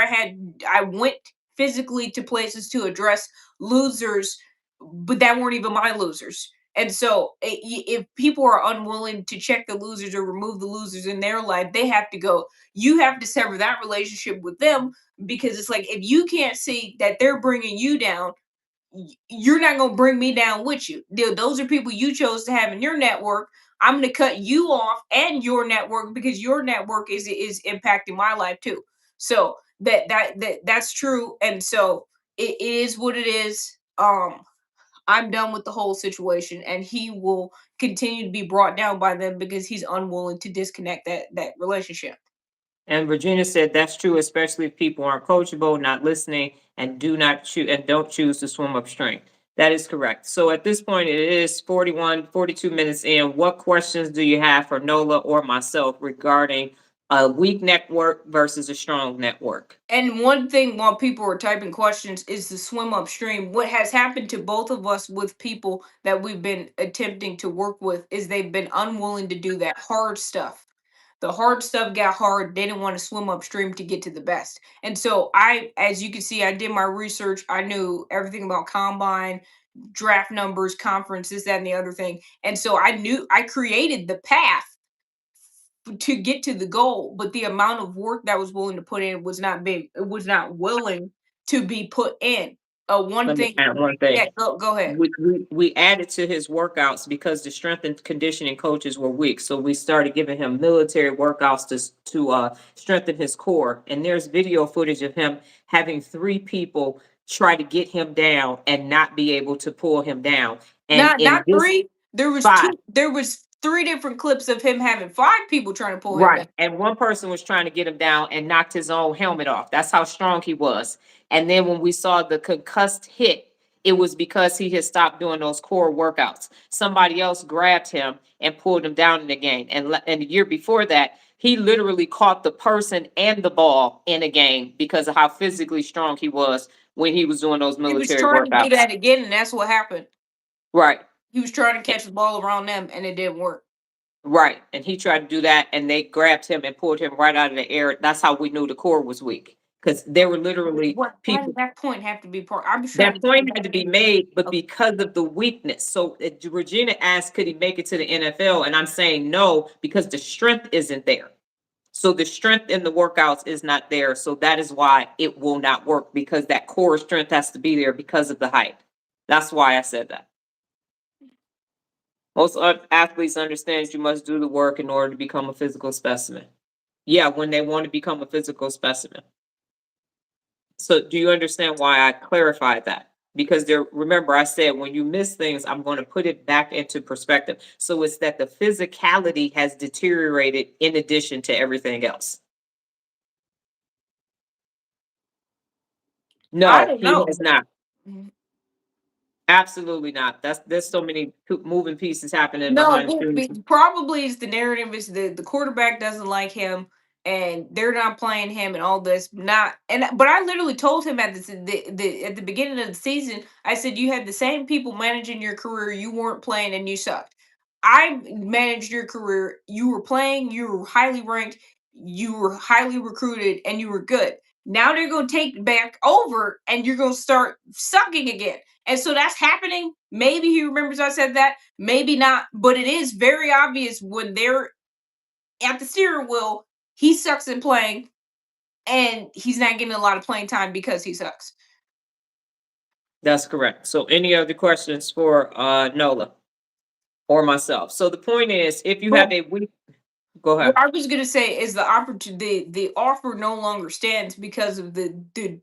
I went physically to places to address losers, but that weren't even my losers. And so, if people are unwilling to check the losers or remove the losers in their life, they have to go. You have to sever that relationship with them because it's like if you can't see that they're bringing you down, you're not going to bring me down with you. Those are people you chose to have in your network. I'm going to cut you off and your network because your network is impacting my life too. So that's true, and so it is what it is. I'm done with the whole situation, and he will continue to be brought down by them because he's unwilling to disconnect that relationship. And Regina said that's true, especially if people aren't coachable, not listening, and do not choose and don't choose to swim upstream. That is correct. So at this point, it is 42 minutes in. What questions do you have for Nola or myself regarding a weak network versus a strong network? And one thing while people are typing questions is to swim upstream. What has happened to both of us with people that we've been attempting to work with is they've been unwilling to do that hard stuff. The hard stuff got hard. They didn't want to swim upstream to get to the best. And so as you can see, I did my research. I knew everything about combine, draft numbers, conference, this, that, and the other thing. And so I created the path to get to the goal, but the amount of work that was willing to put in was not big. It was not willing to be put in. One Let me thing, add one thing. yeah, go ahead. We added to his workouts because the strength and conditioning coaches were weak. So we started giving him military workouts to strengthen his core. And there's video footage of him having three people try to get him down and not be able to pull him down. And in Not this three. There was five, two. There was three different clips of him having five people trying to pull him right. down. And one person was trying to get him down and knocked his own helmet off. That's how strong he was. And then when we saw the concussed hit, it was because he had stopped doing those core workouts. Somebody else grabbed him and pulled him down in the game. And the year before that, he literally caught the person and the ball in a game because of how physically strong he was when he was doing those He was military trying to do workouts. that again, and that's what happened. Right. He was trying to catch the ball around them, and it didn't work. Right. And he tried to do that and they grabbed him and pulled him right out of the air. That's how we knew the core was weak. Because there were literally Why did people. that point have to be part? I'm just trying That to point get had to be it. made, but Okay. because of the weakness. So Regina asked, could he make it to the NFL? And I'm saying no, because the strength isn't there. So the strength in the workouts is not there. So that is why it will not work, because that core strength has to be there because of the height. That's why I said that. Most athletes understand you must do the work in order to become a physical specimen. Yeah, when they want to become a physical specimen. So do you understand why I clarified that? Because there, remember I said when you miss things, I'm going to put it back into perspective. So it's that the physicality has deteriorated in addition to everything else. I No, don't he know. has not. Absolutely not. There's so many moving pieces happening No, behind the scenes. probably is the narrative is the quarterback doesn't like him and they're not playing him and all this. Not and but I literally told him at at the beginning of the season, I said you had the same people managing your career, you weren't playing and you sucked. I managed your career, you were playing, you were highly ranked, you were highly recruited, and you were good. Now they're gonna take back over and you're gonna start sucking again. And so that's happening. Maybe he remembers I said that. Maybe not, but it is very obvious when they're at the steering wheel, he sucks in playing and he's not getting a lot of playing time because he sucks. That's correct. So any other questions for Nola or myself? So the point is, if you have But a week, go what ahead. I was gonna say is the opportunity, the offer no longer stands because of the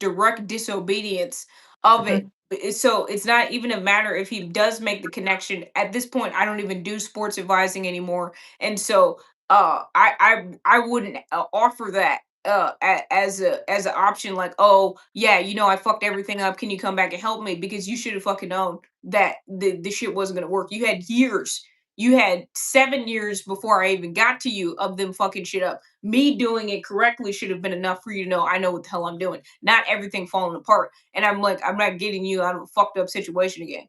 direct disobedience of it. Mhm. So it's not even a matter if he does make the connection. At this point, I don't even do sports advising anymore, and so I wouldn't offer that as an option. Like, oh yeah, I fucked everything up. Can you come back and help me? Because you should have fucking known that the shit wasn't gonna work. You had 7 years before I even got to you of them fucking shit up. Me doing it correctly should have been enough for you to know I know what the hell I'm doing, not everything falling apart. And I'm like, I'm not getting you out of a fucked up situation again.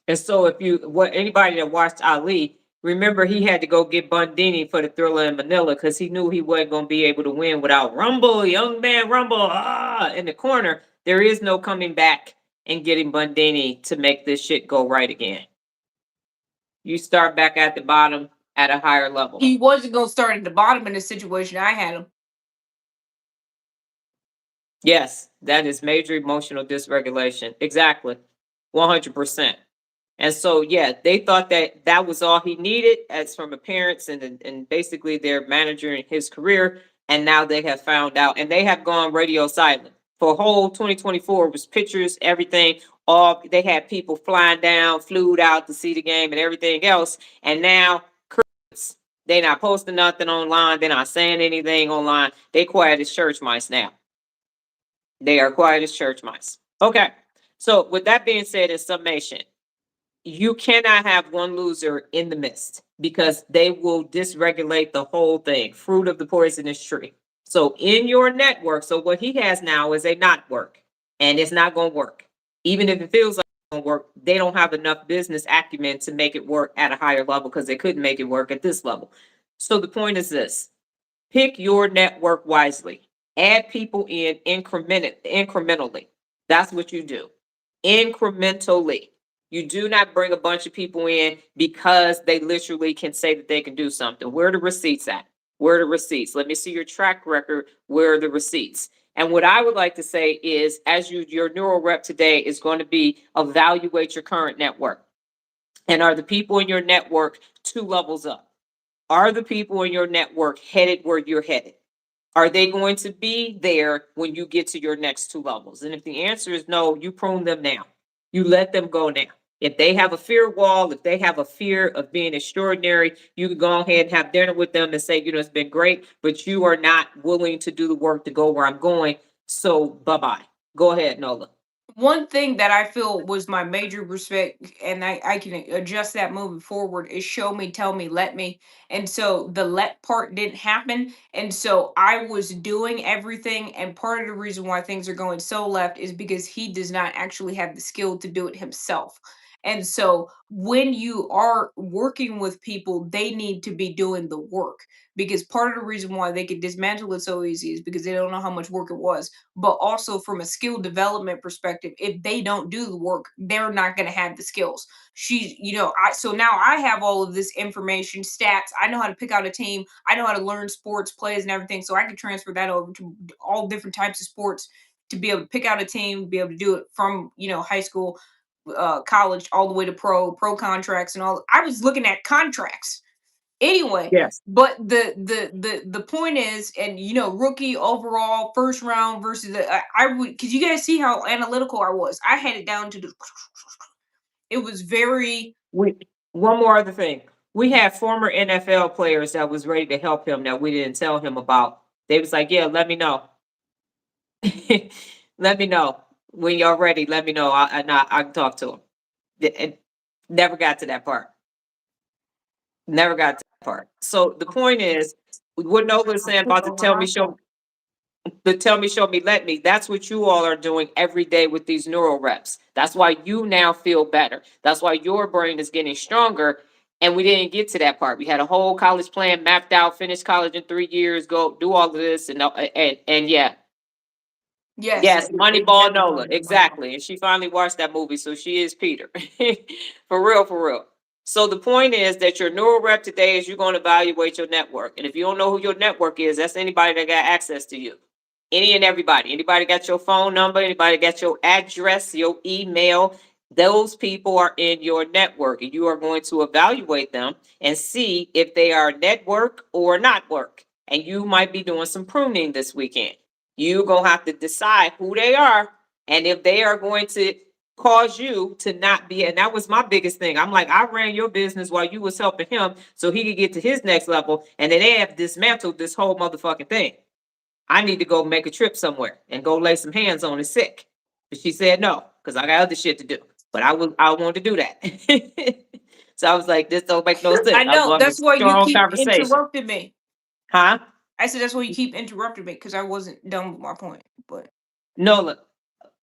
And so if you what anybody that watched Ali, remember he had to go get Bundini for the Thriller in Manila because he knew he wasn't going to be able to win without Rumble, young man Rumble, in the corner. There is no coming back and getting Bundini to make this shit go right again. You start back at the bottom at a higher level. He wasn't gonna start at the bottom in the situation I had him. Yes, that is major emotional dysregulation. Exactly. 100%. And so, yeah, they thought that that was all he needed as from a parents and basically their manager in his career. And now they have found out and they have gone radio silent for whole 2024 was pictures, everything. All they had people flying down, flew out to see the game and everything else. And now they not posting nothing online. They're not saying anything online. They quiet as church mice now. They are quiet as church mice. Okay. So with that being said, in summation, you cannot have one loser in the midst because they will dysregulate the whole thing. Fruit of the poisonous tree. So in your network, so what he has now is a not work, and it's not going to work. Even if it feels like it's going to work, they don't have enough business acumen to make it work at a higher level because they couldn't make it work at this level. So the point is this: pick your network wisely. Add people in incrementally. That's what you do. Incrementally. You do not bring a bunch of people in because they literally can say that they can do something. Where are the receipts at? Where are the receipts? Let me see your track record. Where are the receipts? And what I would like to say is, as your neuro rep today is going to be evaluate your current network. And are the people in your network 2 levels up? Are the people in your network headed where you're headed? Are they going to be there when you get to your next 2 levels? And if the answer is no, you prune them now. You let them go now. If they have a fear wall, if they have a fear of being extraordinary, you can go ahead and have dinner with them and say, it's been great, but you are not willing to do the work to go where I'm going. So bye bye. Go ahead, Nola. One thing that I feel was my major respect, and I can adjust that moving forward, is show me, tell me, let me. And so the let part didn't happen. And so I was doing everything. And part of the reason why things are going so left is because he does not actually have the skill to do it himself. And so when you are working with people, they need to be doing the work because part of the reason why they could dismantle it so easy is because they don't know how much work it was, but also from a skill development perspective, if they don't do the work, they're not going to have the skills. So now I have all of this information, stats. I know how to pick out a team. I know how to learn sports plays and everything, so I can transfer that over to all different types of sports to be able to pick out a team, be able to do it from high school, college, all the way to pro contracts and all. I was looking at contracts anyway. Yes. But the point is, and rookie overall first round versus I would, because you guys see how analytical I was. I had it down to the. It was very. We one more other thing. We had former NFL players that was ready to help him that we didn't tell him about. They was like, "Yeah, let me know. Let me know when y'all ready. Let me know. I can talk to him." It never got to that part. Never got to that part. So the point is, what Nola is saying about the tell me, show me, let me. That's what you all are doing every day with these neural reps. That's why you now feel better. That's why your brain is getting stronger. And we didn't get to that part. We had a whole college plan mapped out, finish college in 3 years, go do all of this, and yeah. Yes, Yes, it Moneyball Nola, definitely. exactly. And she finally watched that movie, so she is Peter. For real, for real. So the point is that your neural rep today is you're going to evaluate your network. And if you don't know who your network is, that's anybody that got access to you. Any and everybody. Anybody got your phone number, anybody got your address, your email. Those people are in your network, and you are going to evaluate them and see if they are network or not work. And you might be doing some pruning this weekend. You're going to have to decide who they are and if they are going to cause you to not be. And that was my biggest thing. I'm like, I ran your business while you was helping him so he could get to his next level. And then they have dismantled this whole motherfucking thing. I need to go make a trip somewhere and go lay some hands on his sick. But she said no, because I got other shit to do. But I wanted to do that. So I was like, this don't make no sense. I I was know. wanting a That's why you strong keep conversation. interrupting me. Huh? I said that's why you keep interrupting me because I wasn't done with my point. But No, look,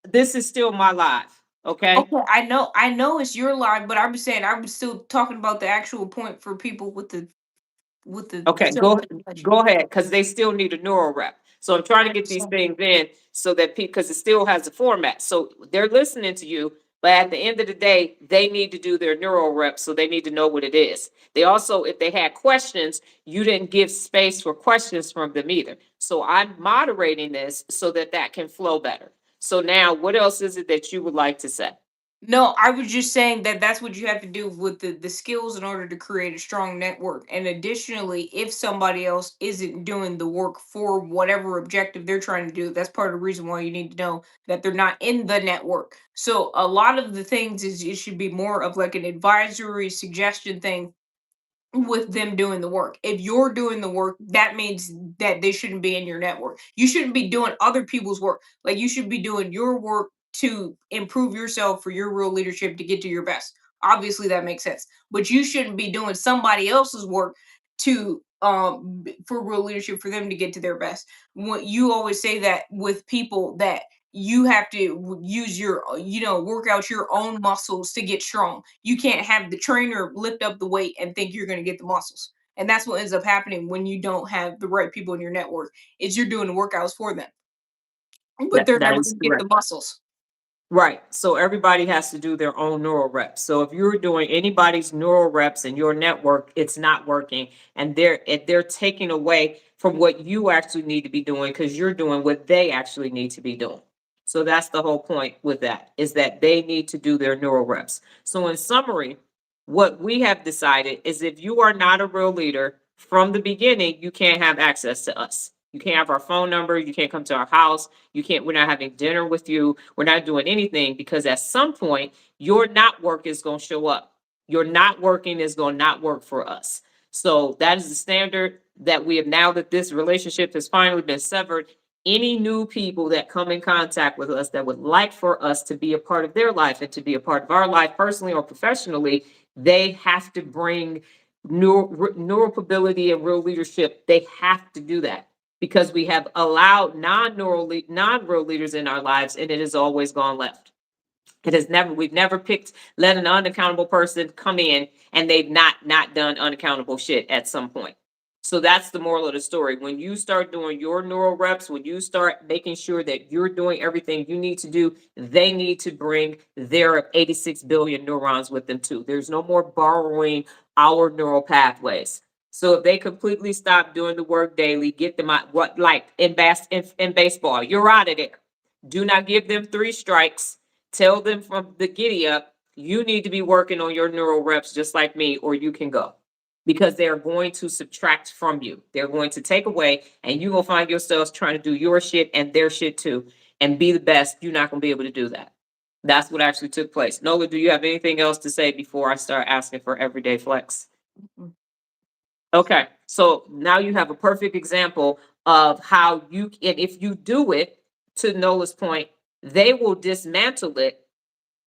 this is still my life. Okay. okay, I know it's your line, but I'm saying I was still talking about the actual point for people with the Okay, self-regulation. go ahead, because they still need a neural rep. So I'm trying I to get these understand. things in so that people, because it still has a format. So they're listening to you, but at the end of the day, they need to do their neural rep, so they need to know what it is. They also, if they had questions, you didn't give space for questions from them either. So I'm moderating this so that that can flow better. So now, what else is it that you would like to say? No, I was just saying that that's what you have to do with the skills in order to create a strong network. And additionally, if somebody else isn't doing the work for whatever objective they're trying to do, that's part of the reason why you need to know that they're not in the network. So a lot of the things is it should be more of like an advisory suggestion thing with them doing the work. If you're doing the work, that means that they shouldn't be in your network. You shouldn't be doing other people's work. Like you should be doing your work to improve yourself for your real leadership to get to your best. Obviously that makes sense. But you shouldn't be doing somebody else's work to for real leadership for them to get to their best. What you always say that with people that you have to use your work out your own muscles to get strong. You can't have the trainer lift up the weight and think you're going to get the muscles, and that's what ends up happening when you don't have the right people in your network. Is you're doing the workouts for them, but they're That never is going to get the correct. muscles. Right. So everybody has to do their own neural reps. So if you're doing anybody's neural reps in your network, it's not working, and they're taking away from what you actually need to be doing because you're doing what they actually need to be doing. So that's the whole point with that, is that they need to do their neural reps. So in summary, what we have decided is if you are not a real leader from the beginning, you can't have access to us. You can't have our phone number. You can't come to our house. You can't, we're not having dinner with you. We're not doing anything because at some point, your not work is going to show up. Your not working is going to not work for us. So that is the standard that we have now that this relationship has finally been severed. Any new people that come in contact with us that would like for us to be a part of their life and to be a part of our life personally or professionally, they have to bring neuropability and real leadership. They have to do that because we have allowed non-real leaders in our lives, and it has always gone left. We've never let an unaccountable person come in and they've not done unaccountable shit at some point. So that's the moral of the story. When you start doing your neural reps, when you start making sure that you're doing everything you need to do, they need to bring their 86 billion neurons with them too. There's no more borrowing our neural pathways. So if they completely stop doing the work daily, get them out, what like in baseball, you're out of there. Do not give them 3 strikes. Tell them from the giddy up, you need to be working on your neural reps just like me, or you can go. Because they're going to subtract from you. They're going to take away, and you will find yourselves trying to do your shit and their shit too, and be the best. You're not going to be able to do that. That's what actually took place. Nola, do you have anything else to say before I start asking for everyday flex? Mhm. Okay, so now you have a perfect example of how and if you do it, to Nola's point, they will dismantle it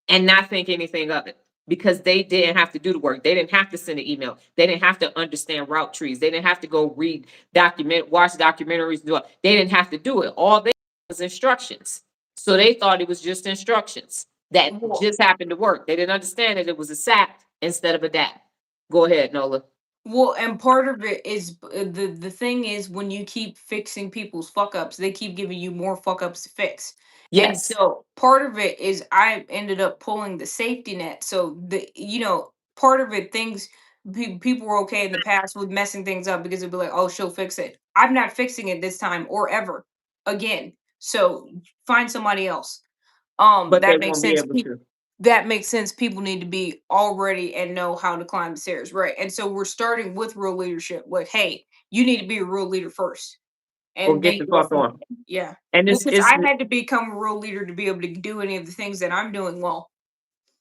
and not think anything of it. because they didn't have to do the work. They didn't have to send an email. They didn't have to understand route trees. They didn't have to go watch documentaries. They didn't have to do it. All they was instructions. So they thought it was just instructions that Well, just happened to work. They didn't understand that it was a sap instead of a dap. Go ahead, Nola. Well, and part of it is the thing is when you keep fixing people's fuck ups, they keep giving you more fuck ups to fix. And Yes, so part of it is I ended up pulling the safety net. So part of it things people were okay in the past with messing things up because it'd be like, oh, she'll fix it. I'm not fixing it this time or ever again. So find somebody else. but they That makes won't be sense. able to. That makes sense. People need to be already and know how to climb the stairs, right? And so we're starting with real leadership. Like, hey, you need to be a real leader first, Or and then get you the go fuck from on. there. Yeah. And Well, because it's I had to become a real leader to be able to do any of the things that I'm doing well.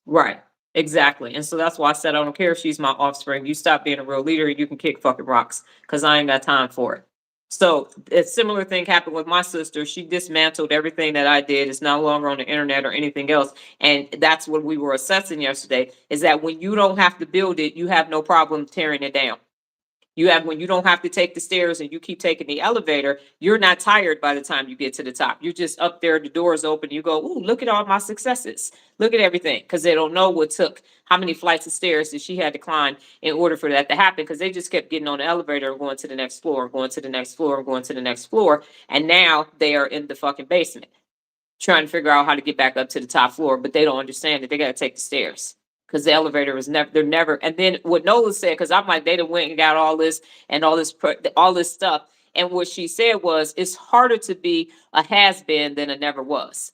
right. Exactly. And so that's why I said I don't care if she's my offspring. You stop being a real leader, you can kick fucking rocks because I ain't got time for it. So a similar thing happened with my sister. She dismantled everything that I did. It's no longer on the internet or anything else. And that's what we were assessing yesterday is that when you don't have to build it, you have no problem tearing it down. You have when you don't have to take the stairs and you keep taking the elevator, you're not tired by the time you get to the top. You're just up there, the doors open, you go, ooh, look at all my successes. Look at everything. Because they don't know what took how many flights of stairs that she had to climb in order for that to happen. Because they just kept getting on the elevator and going to the next floor and going to the next floor and going to the next floor. And now they are in the fucking basement trying to figure out how to get back up to the top floor, but they don't understand that they got to take the stairs because the elevator is never, they're never. And then what Nola said, because I'm like, they done went and got all this and all this stuff. And what she said was, it's harder to be a has been than a never was.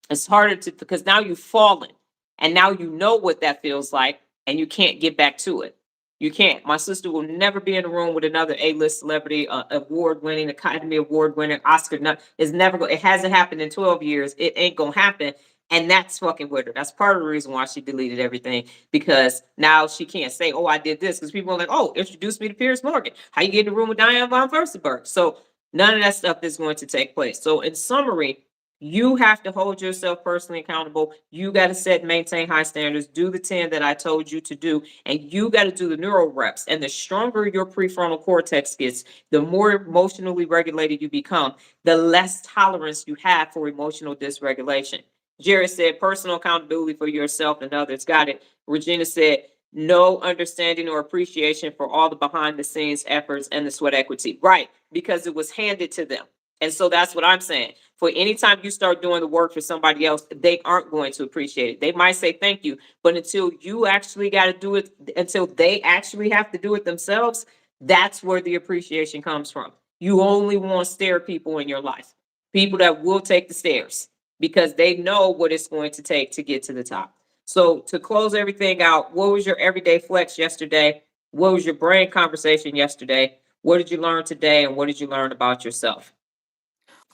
It's harder to because now you've fallen and now you know what that feels like and you can't get back to it. You can't. My sister will never be in a room with another A-list celebrity, award winning, Academy Award winning, Oscar. It's never going. It hasn't happened in 12 years. It ain't gonna happen. And that's fucking with her. That's part of the reason why she deleted everything because now she can't say, "Oh, I did this," because people are like, "Oh, introduce me to Piers Morgan. How you get in the room with Diane von Furstenberg?" So none of that stuff is going to take place. So in summary, you have to hold yourself personally accountable. You got to set and maintain high standards. Do the 10 that I told you to do. And you got to do the neural reps. And the stronger your prefrontal cortex gets, the more emotionally regulated you become, the less tolerance you have for emotional dysregulation. Jared said personal accountability for yourself and others. Got it. Regina said no understanding or appreciation for all the behind the scenes efforts and the sweat equity. Right. Because it was handed to them. And so that's what I'm saying. For anytime you start doing the work for somebody else, they aren't going to appreciate it. They might say thank you, but until you actually got to do it, until they actually have to do it themselves, that's where the appreciation comes from. You only want stair people in your life, people that will take the stairs because they know what it's going to take to get to the top. So to close everything out, what was your everyday flex yesterday? What was your brain conversation yesterday? What did you learn today? And what did you learn about yourself?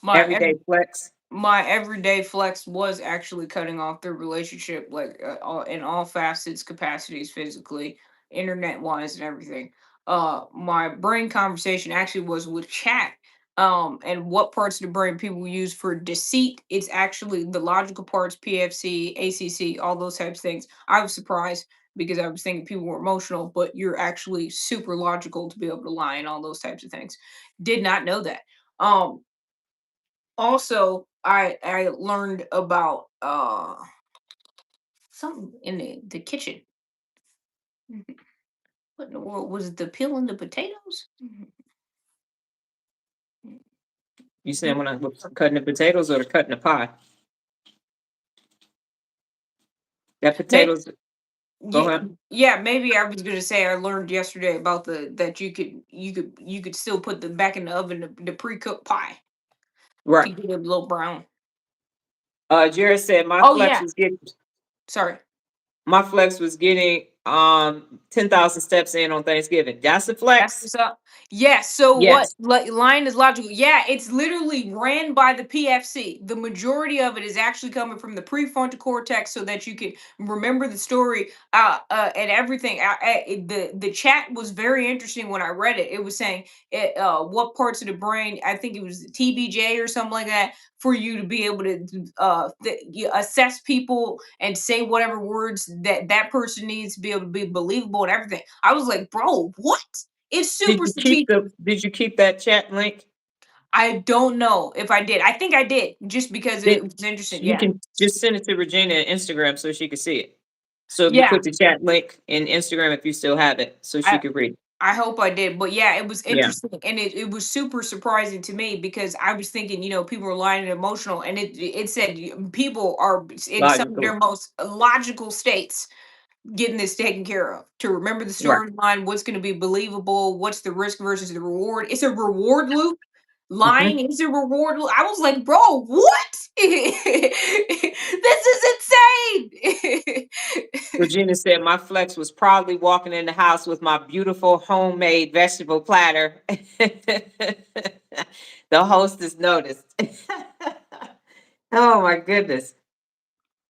My Everyday flex. my everyday flex was actually cutting off the relationship, like in all facets, capacities, physically, internet wise, and everything. My brain conversation actually was with chat. And what parts of the brain people use for deceit? It's actually the logical parts, PFC, ACC, all those types of things. I was surprised because I was thinking people were emotional, but you're actually super logical to be able to lie and all those types of things. Did not know that. Um, Also, I learned about something in the kitchen. Mhm. What in the world was it? The peeling the potatoes? Mhm. You saying when I was cutting the potatoes or the cutting the pie? That May- potatoes, go yeah, ahead. yeah, maybe I was gonna say I learned yesterday about the that you could still put the back in the oven the pre-cooked pie to Right. get it a little brown. Jared said Oh yeah, sorry. my flex was getting 10,000 steps in on Thanksgiving. That's a That's flex. what's up. Yeah, so what Yes. line is logical. Yeah, it's literally ran by the PFC. The majority of it is actually coming from the prefrontal cortex so that you can remember the story and everything. The chat was very interesting when I read it. It was saying what parts of the brain, I think it was TBJ or something like that, for you to be able to you assess people and say whatever words that person needs to be able to be believable and everything. I was like, bro, what? It's super strategic. Did you keep that chat link? I don't know if I did. I think I did just because Then it was interesting. you Yeah. can just send it to Regina on Instagram so she can see it. So if you Yeah. put the chat link in Instagram, if you still have it, so she I could read. I hope I did. But yeah, it was Yeah, interesting and it was super surprising to me because I was thinking, people are lying and emotional and it said people are in some of logical. their most logical states getting this taken care of. To remember the Right. storyline, what's going to be believable, what's the risk versus the reward. It's a reward loop. Mhm. Lying is a reward loop. I was like, bro, what? This is insane. Regina said my flex was probably walking in the house with my beautiful homemade vegetable platter. The hostess noticed. Oh my goodness.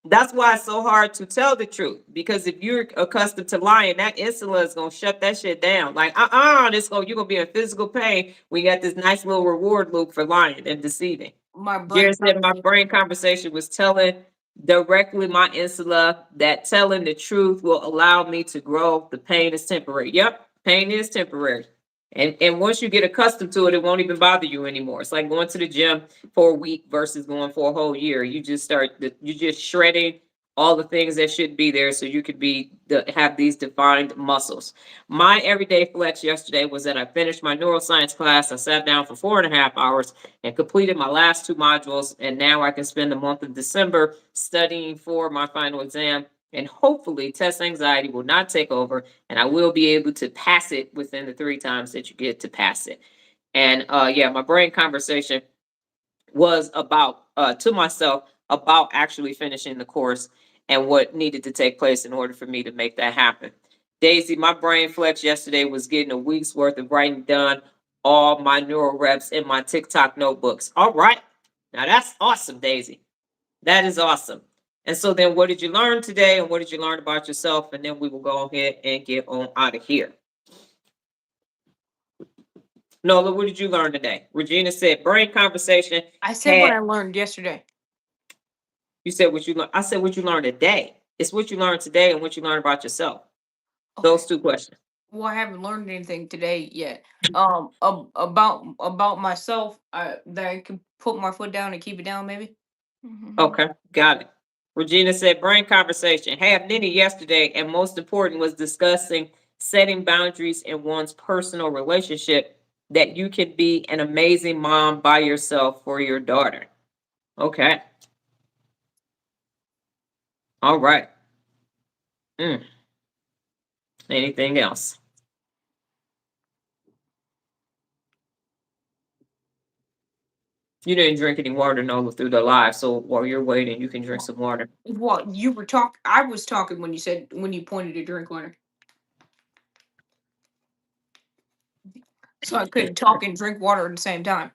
That's why it's so hard to tell the truth. Because if you're accustomed to lying, that insulin is gonna shut that shit down. Like, you're gonna be in physical pain. We got this nice little reward loop for lying and deceiving. My brain Jared said my conversation. brain conversation was telling directly my insula that telling the truth will allow me to grow. The pain is temporary. Yep, pain is temporary. And once you get accustomed to it, it won't even bother you anymore. It's like going to the gym for a week versus going for a whole year. You just shredding all the things that should be there so you could have these defined muscles. My everyday flex yesterday was that I finished my neuroscience class. I sat down for 4.5 hours and completed my last two modules. And now I can spend the month of December studying for my final exam. And hopefully, test anxiety will not take over, and I will be able to pass it within the 3 times that you get to pass it. And yeah, my brain conversation was about to myself about actually finishing the course and what needed to take place in order for me to make that happen. Daisy, my brain flex yesterday was getting a week's worth of writing done, all my neuro reps in my TikTok notebooks. All right. Now that's awesome, Daisy. That is awesome. And so then what did you learn today and what did you learn about yourself? And then we will go ahead and get on out of here. Nola, what did you learn today? Regina said brain conversation I said what had I learned yesterday. You said what you learned. I said what you learned today. It's what you learned today and what you learned about yourself. Okay. Those two questions. Well, I haven't learned anything today yet. About myself, that I can put my foot down and keep it down, maybe. Mhm. Okay, got it. Regina said brain conversation. Had many yesterday, and most important was discussing setting boundaries in one's personal relationship that you can be an amazing mom by yourself for your daughter. Okay. All right. Mm. Anything else? You didn't drink any water, Nola, through the live. So while you're waiting, you can drink some water. Well, you were talking. I was talking when you pointed to drink water, so I couldn't talk and drink water at the same time.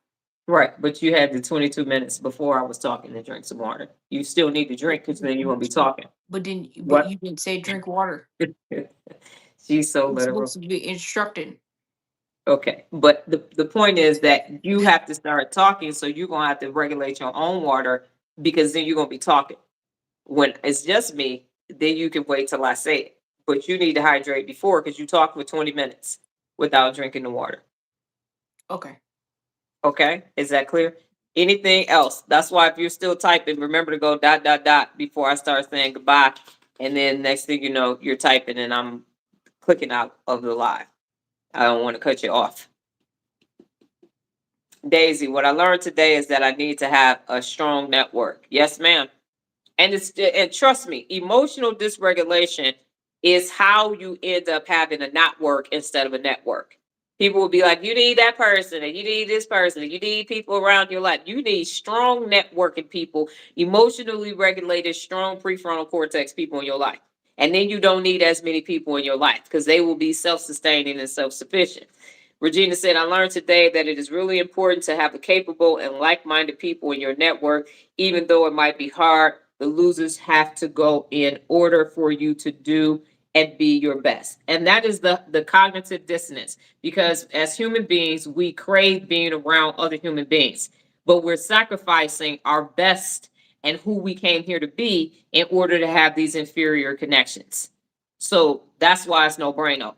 Right, but you had the 22 minutes before I was talking to drink some water. You still need to drink because then you won't be talking. But What? you didn't say drink water. She's so It's supposed literal. to be instructed. Okay, but the point is that you have to start talking, so you're gonna have to regulate your own water because then you're gonna be talking. When it's just me, then you can wait till I say it. But you need to hydrate before because you talk for 20 minutes without drinking the water. Okay. Okay, is that clear? Anything else? That's why if you're still typing, remember to go dot dot dot before I start saying goodbye. And then next thing you know, you're typing and I'm clicking out of the live. I don't want to cut you off. Daisy, what I learned today is that I need to have a strong network. Yes, ma'am. And trust me, emotional dysregulation is how you end up having a not work instead of a network. People will be like, you need that person, and you need this person, and you need people around your life. You need strong networking people, emotionally regulated, strong prefrontal cortex people in your life. And then you don't need as many people in your life because they will be self-sustaining and self-sufficient. Regina said, I learned today that it is really important to have a capable and like-minded people in your network, even though it might be hard. The losers have to go in order for you to do and be your best. And that is the cognitive dissonance because as human beings, we crave being around other human beings. but we're sacrificing our best and who we came here to be in order to have these inferior connections. So that's why it's no brainer.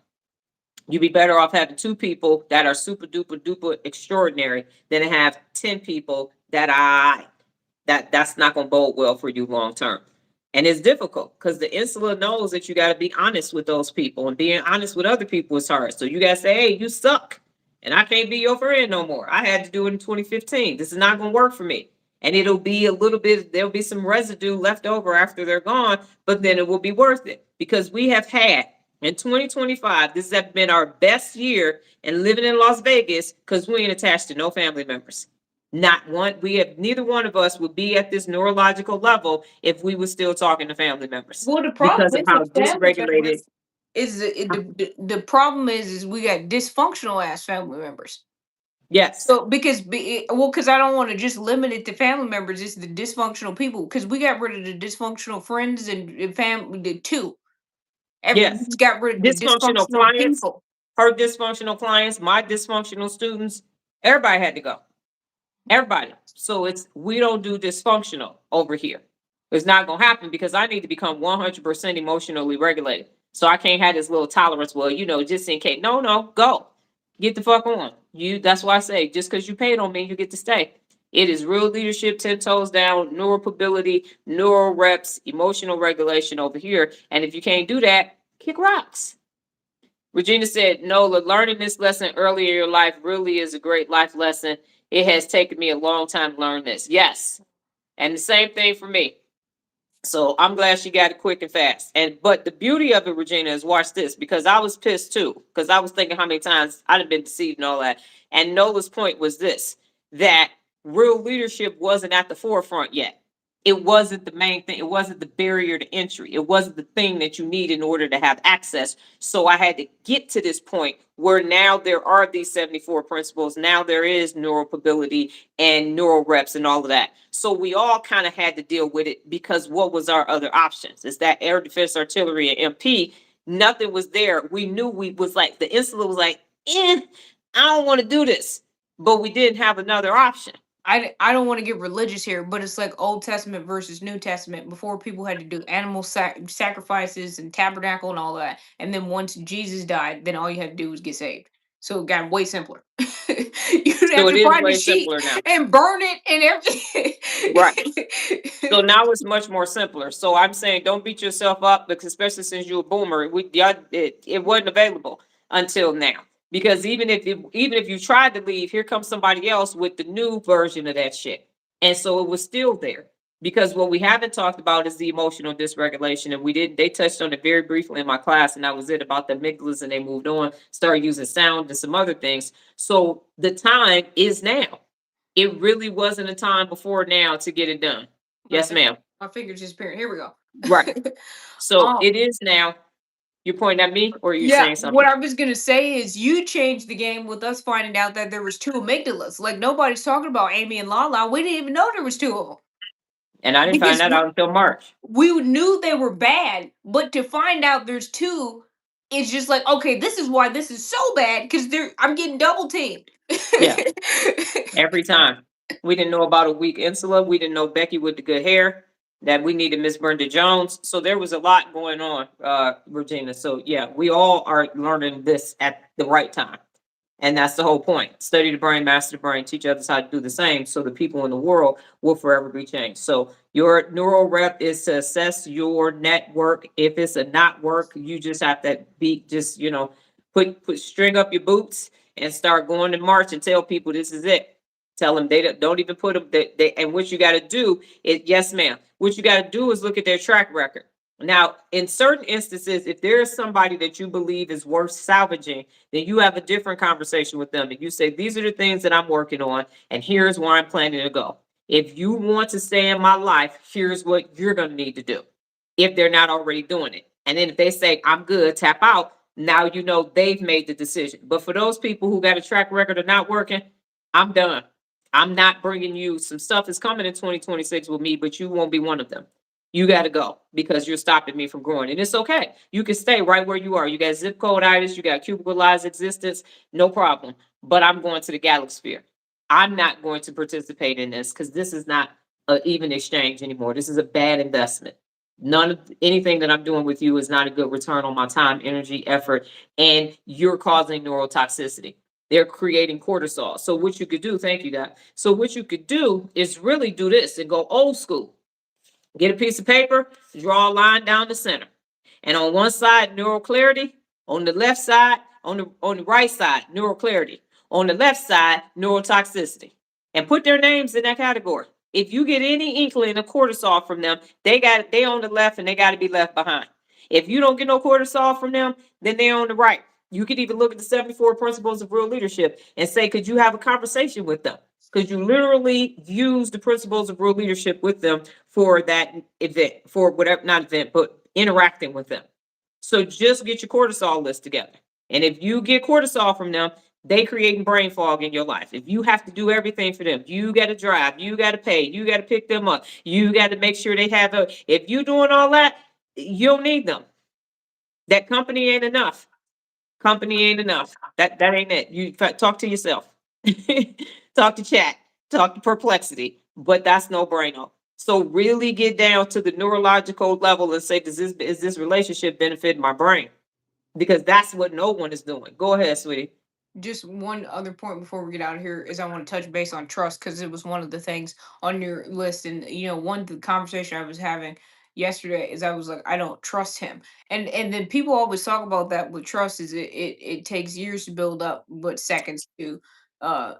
You'd be better off having two people that are super duper duper extraordinary than to have 10 people that that's not going to bode well for you long term. And it's difficult because the insula knows that you got to be honest with those people, and being honest with other people is hard. So you got to say, hey, you suck and I can't be your friend no more. I had to do it in 2015. This is not going to work for me. And it'll be a little bit, there'll be some residue left over after they're gone, but then it will be worth it because we have had in 2025, this has been our best year in living in Las Vegas because we ain't attached to no family members. Not one. We have, neither one of us would be at this neurological level if we were still talking to family members Well, the problem because of is how with family dysregulated. members is the problem is we got dysfunctional ass family members. Yes. So because I don't want to just limit it to family members, it's the dysfunctional people because we got rid of the dysfunctional friends and family the two. Yes. We got rid of the Dysfunctional dysfunctional clients, people. her dysfunctional clients, my dysfunctional students, everybody had to go. Everybody. So we don't do dysfunctional over here. It's not going to happen because I need to become 100% emotionally regulated. So I can't have this little tolerance. Well, just in case. No, go. Get the fuck on. That's why I say, just because you paid on me, you get to stay. It is real leadership, 10 toes down, neuropability, neuro reps, emotional regulation over here. And if you can't do that, kick rocks. Regina said, Nola, learning this lesson earlier in your life really is a great life lesson. It has taken me a long time to learn this. Yes. And the same thing for me. So I'm glad she got it quick and fast. But the beauty of it, Regina, is watch this, because I was pissed too, because I was thinking how many times I'd have been deceived and all that. And Nola's point was this, that real leadership wasn't at the forefront yet. It wasn't the main thing. It wasn't the barrier to entry. It wasn't the thing that you need in order to have access. So I had to get to this point where now there are these 74 principles. Now there is neuropability and neural reps and all of that. So we all kind of had to deal with it because what was our other options? Is that air defense, artillery, and MP? Nothing was there. We knew we was like, the insula was like, I don't want to do this, but we didn't have another option. I don't want to get religious here, but it's like Old Testament versus New Testament. Before, people had to do animal sacrifices and tabernacle and all that, and then once Jesus died, then all you had to do was get saved. So it got way simpler. You So have it to is find the way sheep simpler now. and burn it and everything. Right. So now it's much more simpler. So I'm saying don't beat yourself up, because especially since you're a boomer, it wasn't available until now. Because even if you tried to leave, here comes somebody else with the new version of that shit. And so it was still there. Because what we haven't talked about is the emotional dysregulation. And they touched on it very briefly in my class, and that was it, about the amygdalas, and they moved on, started using sound and some other things. So the time is now. It really wasn't a time before now to get it done. Yes, ma'am. My fingers disappearing. Here we go. Right. So it is now. You're pointing at me, or you're saying something? What I was gonna say is you changed the game with us finding out that there was two amygdalas. Like, nobody's talking about Amy and Lala. We didn't even know there was two of them. And I didn't find that out until March. We knew they were bad, but to find out there's two, it's just like, okay, this is why this is so bad, because I'm getting double teamed. Yeah. Every time. We didn't know about a weak insula. We didn't know Becky with the good hair, that we needed Miss Brenda Jones. So there was a lot going on, Regina. So yeah, we all are learning this at the right time. And that's the whole point. Study the brain, master the brain, teach others how to do the same, so the people in the world will forever be changed. So your neuro rep is to assess your network. If it's a not work, you just have to put string up your boots and start going to march and tell people this is it. Tell them they don't even put them. And what you got to do is, yes, ma'am. What you got to do is look at their track record. Now, in certain instances, if there is somebody that you believe is worth salvaging, then you have a different conversation with them. And you say, these are the things that I'm working on, and here's where I'm planning to go. If you want to stay in my life, here's what you're going to need to do, if they're not already doing it. And then if they say, I'm good, tap out, now you know they've made the decision. But for those people who got a track record of not working, I'm done. I'm not bringing you. Some stuff is coming in 2026 with me, but you won't be one of them. You got to go because you're stopping me from growing. And it's okay. You can stay right where you are. You got zip code itis, you got cubicalized existence, no problem. But I'm going to the galaxy sphere. I'm not going to participate in this because this is not an even exchange anymore. This is a bad investment. None of anything that I'm doing with you is not a good return on my time, energy, effort, and you're causing neurotoxicity. They're creating cortisol. So what you could do, thank you, God. So what you could do is really do this and go old school. Get a piece of paper, draw a line down the center. And on one side, neuroclarity. On the left side, on the right side, neuroclarity. On the left side, neurotoxicity. And put their names in that category. If you get any inkling of cortisol from them, they on the left and they got to be left behind. If you don't get no cortisol from them, then they're on the right. You could even look at the 74 principles of real leadership and say, could you have a conversation with them? Could you literally use the principles of real leadership with them for that event, for whatever, not event, but interacting with them? So just get your cortisol list together. And if you get cortisol from them, they creating brain fog in your life. If you have to do everything for them, you got to drive, you got to pay, you got to pick them up, you got to make sure they have a. If you doing all that, you don't need them. That company ain't enough. Company ain't enough. That ain't it. You talk to yourself. Talk to chat. Talk to perplexity. But that's no brainer. So really get down to the neurological level and say, is this relationship benefiting my brain? Because that's what no one is doing. Go ahead, sweetie. Just one other point before we get out of here is I want to touch base on trust because it was one of the things on your list. And one the conversation I was having yesterday is I was like, I don't trust him. And then people always talk about that with trust is it takes years to build up, but seconds to uh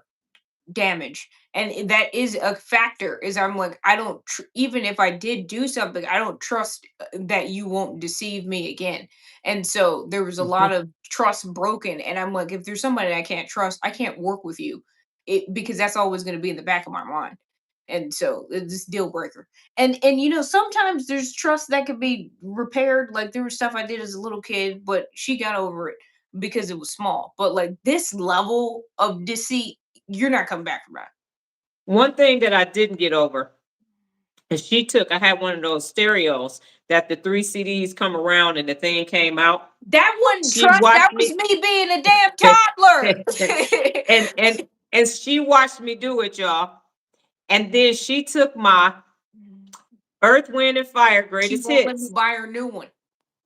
damage. And that is a factor is I'm like I don't even if I did do something I don't trust that you won't deceive me again. And so there was a lot Mhm. of trust broken and I'm like if there's somebody I can't trust I can't work with you because that's always going to be in the back of my mind. And so it's this deal breaker. And sometimes there's trust that could be repaired. Like there was stuff I did as a little kid but she got over it because it was small. But like this level of deceit, you're not coming back from that. One thing that I didn't get over is I had one of those stereos that the three CDs come around and the thing came out. That wasn't She trust. That watched was me me being a damn toddler. and and she watched me do it, y'all. And then she took my Earth, Wind, and Fire She greatest won't let me hits, buy her new one.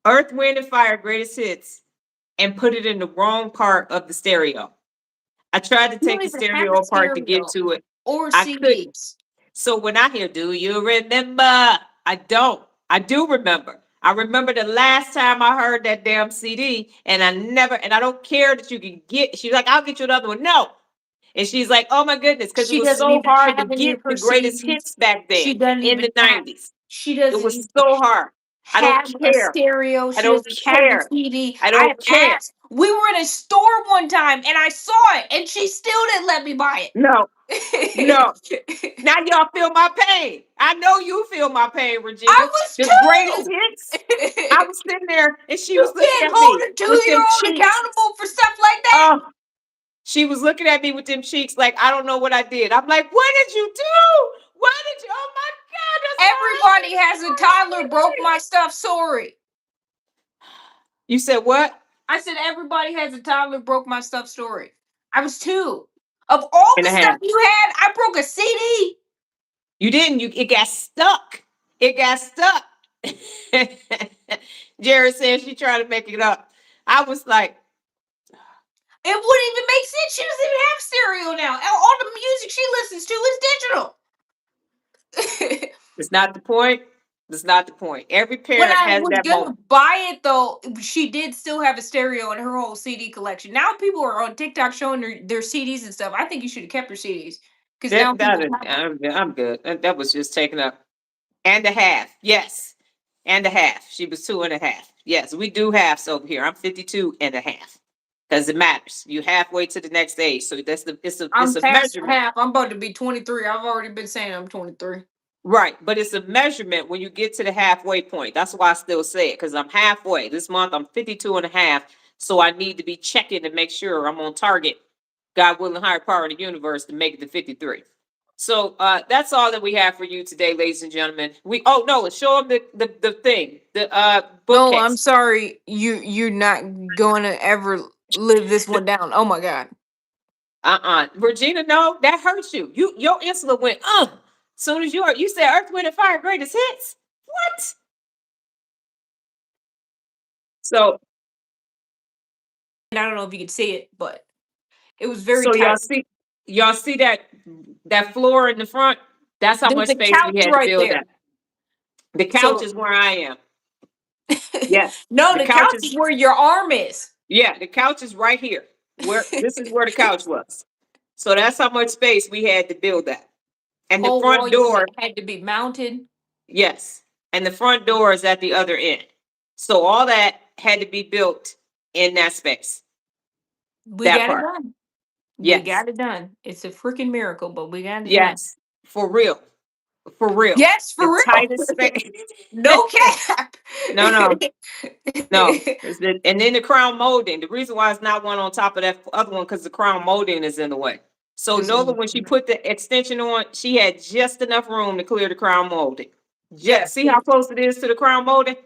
Earth, Wind, and Fire greatest hits, and put it in the wrong part of the stereo. I tried to You take don't the even have a stereo apart to get stereo to it. or I couldn't. CDs. So when I hear, do you remember? I don't. I do remember. I remember the last time I heard that damn CD, and I don't care that you can get. She's like, I'll get you another one. No. And she's like, oh my goodness, because it She was doesn't so even hard to have any get of her the greatest CDs. hits back then She doesn't in even the have. 90s. She It doesn't was even so hard. I don't have a care. stereo. I She don't doesn't have a care. CD. I I don't have care. asked. We were in a store one time and I saw it and she still didn't let me buy No, no. it. Now y'all feel my pain. I know you feel my pain, I Regina. was The greatest two. hits. I was sitting there and she You was looking can't at hold me a with them two-year-old cheeks. accountable for stuff like that. Oh, she was looking at me with them cheeks like I don't know what I did. I'm like, what did you do? What did you? Oh my God, that's Everybody so has a toddler broke my stuff story. You said what? I said everybody has a toddler broke my stuff story. I was two. Of all And the a stuff half. you had, I broke a CD. You didn't. It got stuck. It got stuck. Jared said she tried to make it up. I was like, It wouldn't even make sense. She doesn't even have stereo now. All the music she listens to is digital. it's not the point. It's not the point. Every When parent I has was that gonna moment. buy it though, she did still have a stereo in her whole CD collection. Now people are on TikTok showing their CDs and stuff. I think you should have kept your CDs because now people have them. I'm good. That was just taken up. And a half. Yes. And a half. She was 2.5. Yes, we do halves over here. I'm 52.5. Because it matters. You halfway to the next age. So that's it's I'm a past measurement. half. I'm about to be 23. I've already been saying I'm 23. Right. But it's a measurement when you get to the halfway point. That's why I still say it. Because I'm halfway. This month I'm 52.5. So I need to be checking to make sure I'm on target. God willing, higher power in the universe to make it to 53. So that's all that we have for you today, ladies and gentlemen. No, show them the thing, the No, I'm bookcase. sorry. You're not going to ever live this one down. Oh my god. Regina, no, that hurts you. Your insulin went, soon as you said Earth, Wind, and Fire greatest hits. What? So And I don't know if you could see it, but it was very so tight. y'all see that floor in the front? That's how There's much a space we couch had to right build there. that. The couch So is where I am. Yes. no, The the couch couch is is where your arm is. the couch is right here. This is where the couch was. So that's how much space we had to build that. And the Whole wall front unit door, had to be mounted. yes. And the front door is at the other end. So all that had to be built in that space. We That got it part. done. We Yes. got it done. It's a freaking miracle, but we got it done. Yes. For real. For real. Yes, The for real. tightest space. No cap. No, no. No, and then the crown molding. The reason why it's not one on top of that other one because the crown molding is in the way. So It's Nola, when she put the extension on, she had just enough room to clear the crown molding. yeah. Just see how close it is to the crown molding?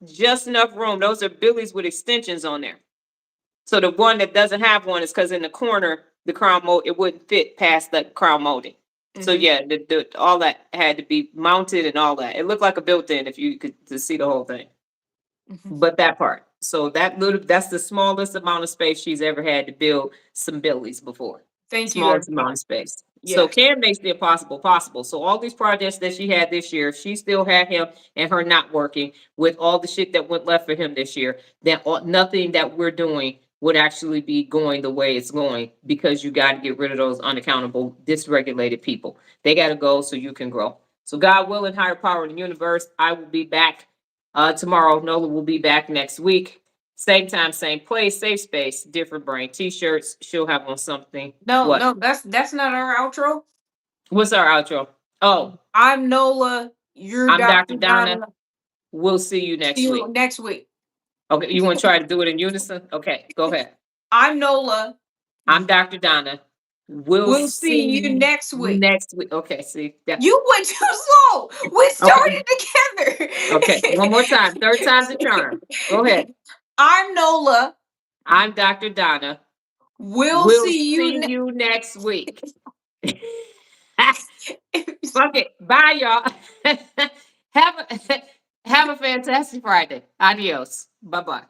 Just enough room. Those are Billy's with extensions on there. So the one that doesn't have one is because in the corner, the crown mold, it wouldn't fit past the crown molding. So yeah, all that had to be mounted and all that. It looked like a built-in if you could to see the whole thing. But that part. So that's the smallest amount of space she's ever had to build some Billies before. Thank you, Smallest amount everyone. of space. So Yeah. Cam makes the impossible possible. So all these projects that she had this year, she still had him and her not working with all the shit that went left for him this year. Nothing that we're doing would actually be going the way it's going because you got to get rid of those unaccountable, dysregulated people. They got to go so you can grow. So God willing, higher power in the universe, I will be back tomorrow. Nola will be back next week. Same time, same place, safe space, different brain. T-shirts. She'll have on something. No, What? no, that's not our outro. What's our outro? Oh, I'm Nola. You're I'm Dr. Dr. Donna. Donna. We'll see you See next you week. next week. Okay, you want to try to do it in unison? Okay, go ahead. I'm Nola. I'm Dr. Donna. We'll We'll see see you you next week. next week. Okay, see that. You went too slow. We started together. Okay, one more time. Third time's a charm. Go ahead. I'm Nola. I'm Dr. Donna. We'll We'll see see you. you next week. Fuck it. Bye, y'all. have a fantastic Friday. Adios. Bye-bye.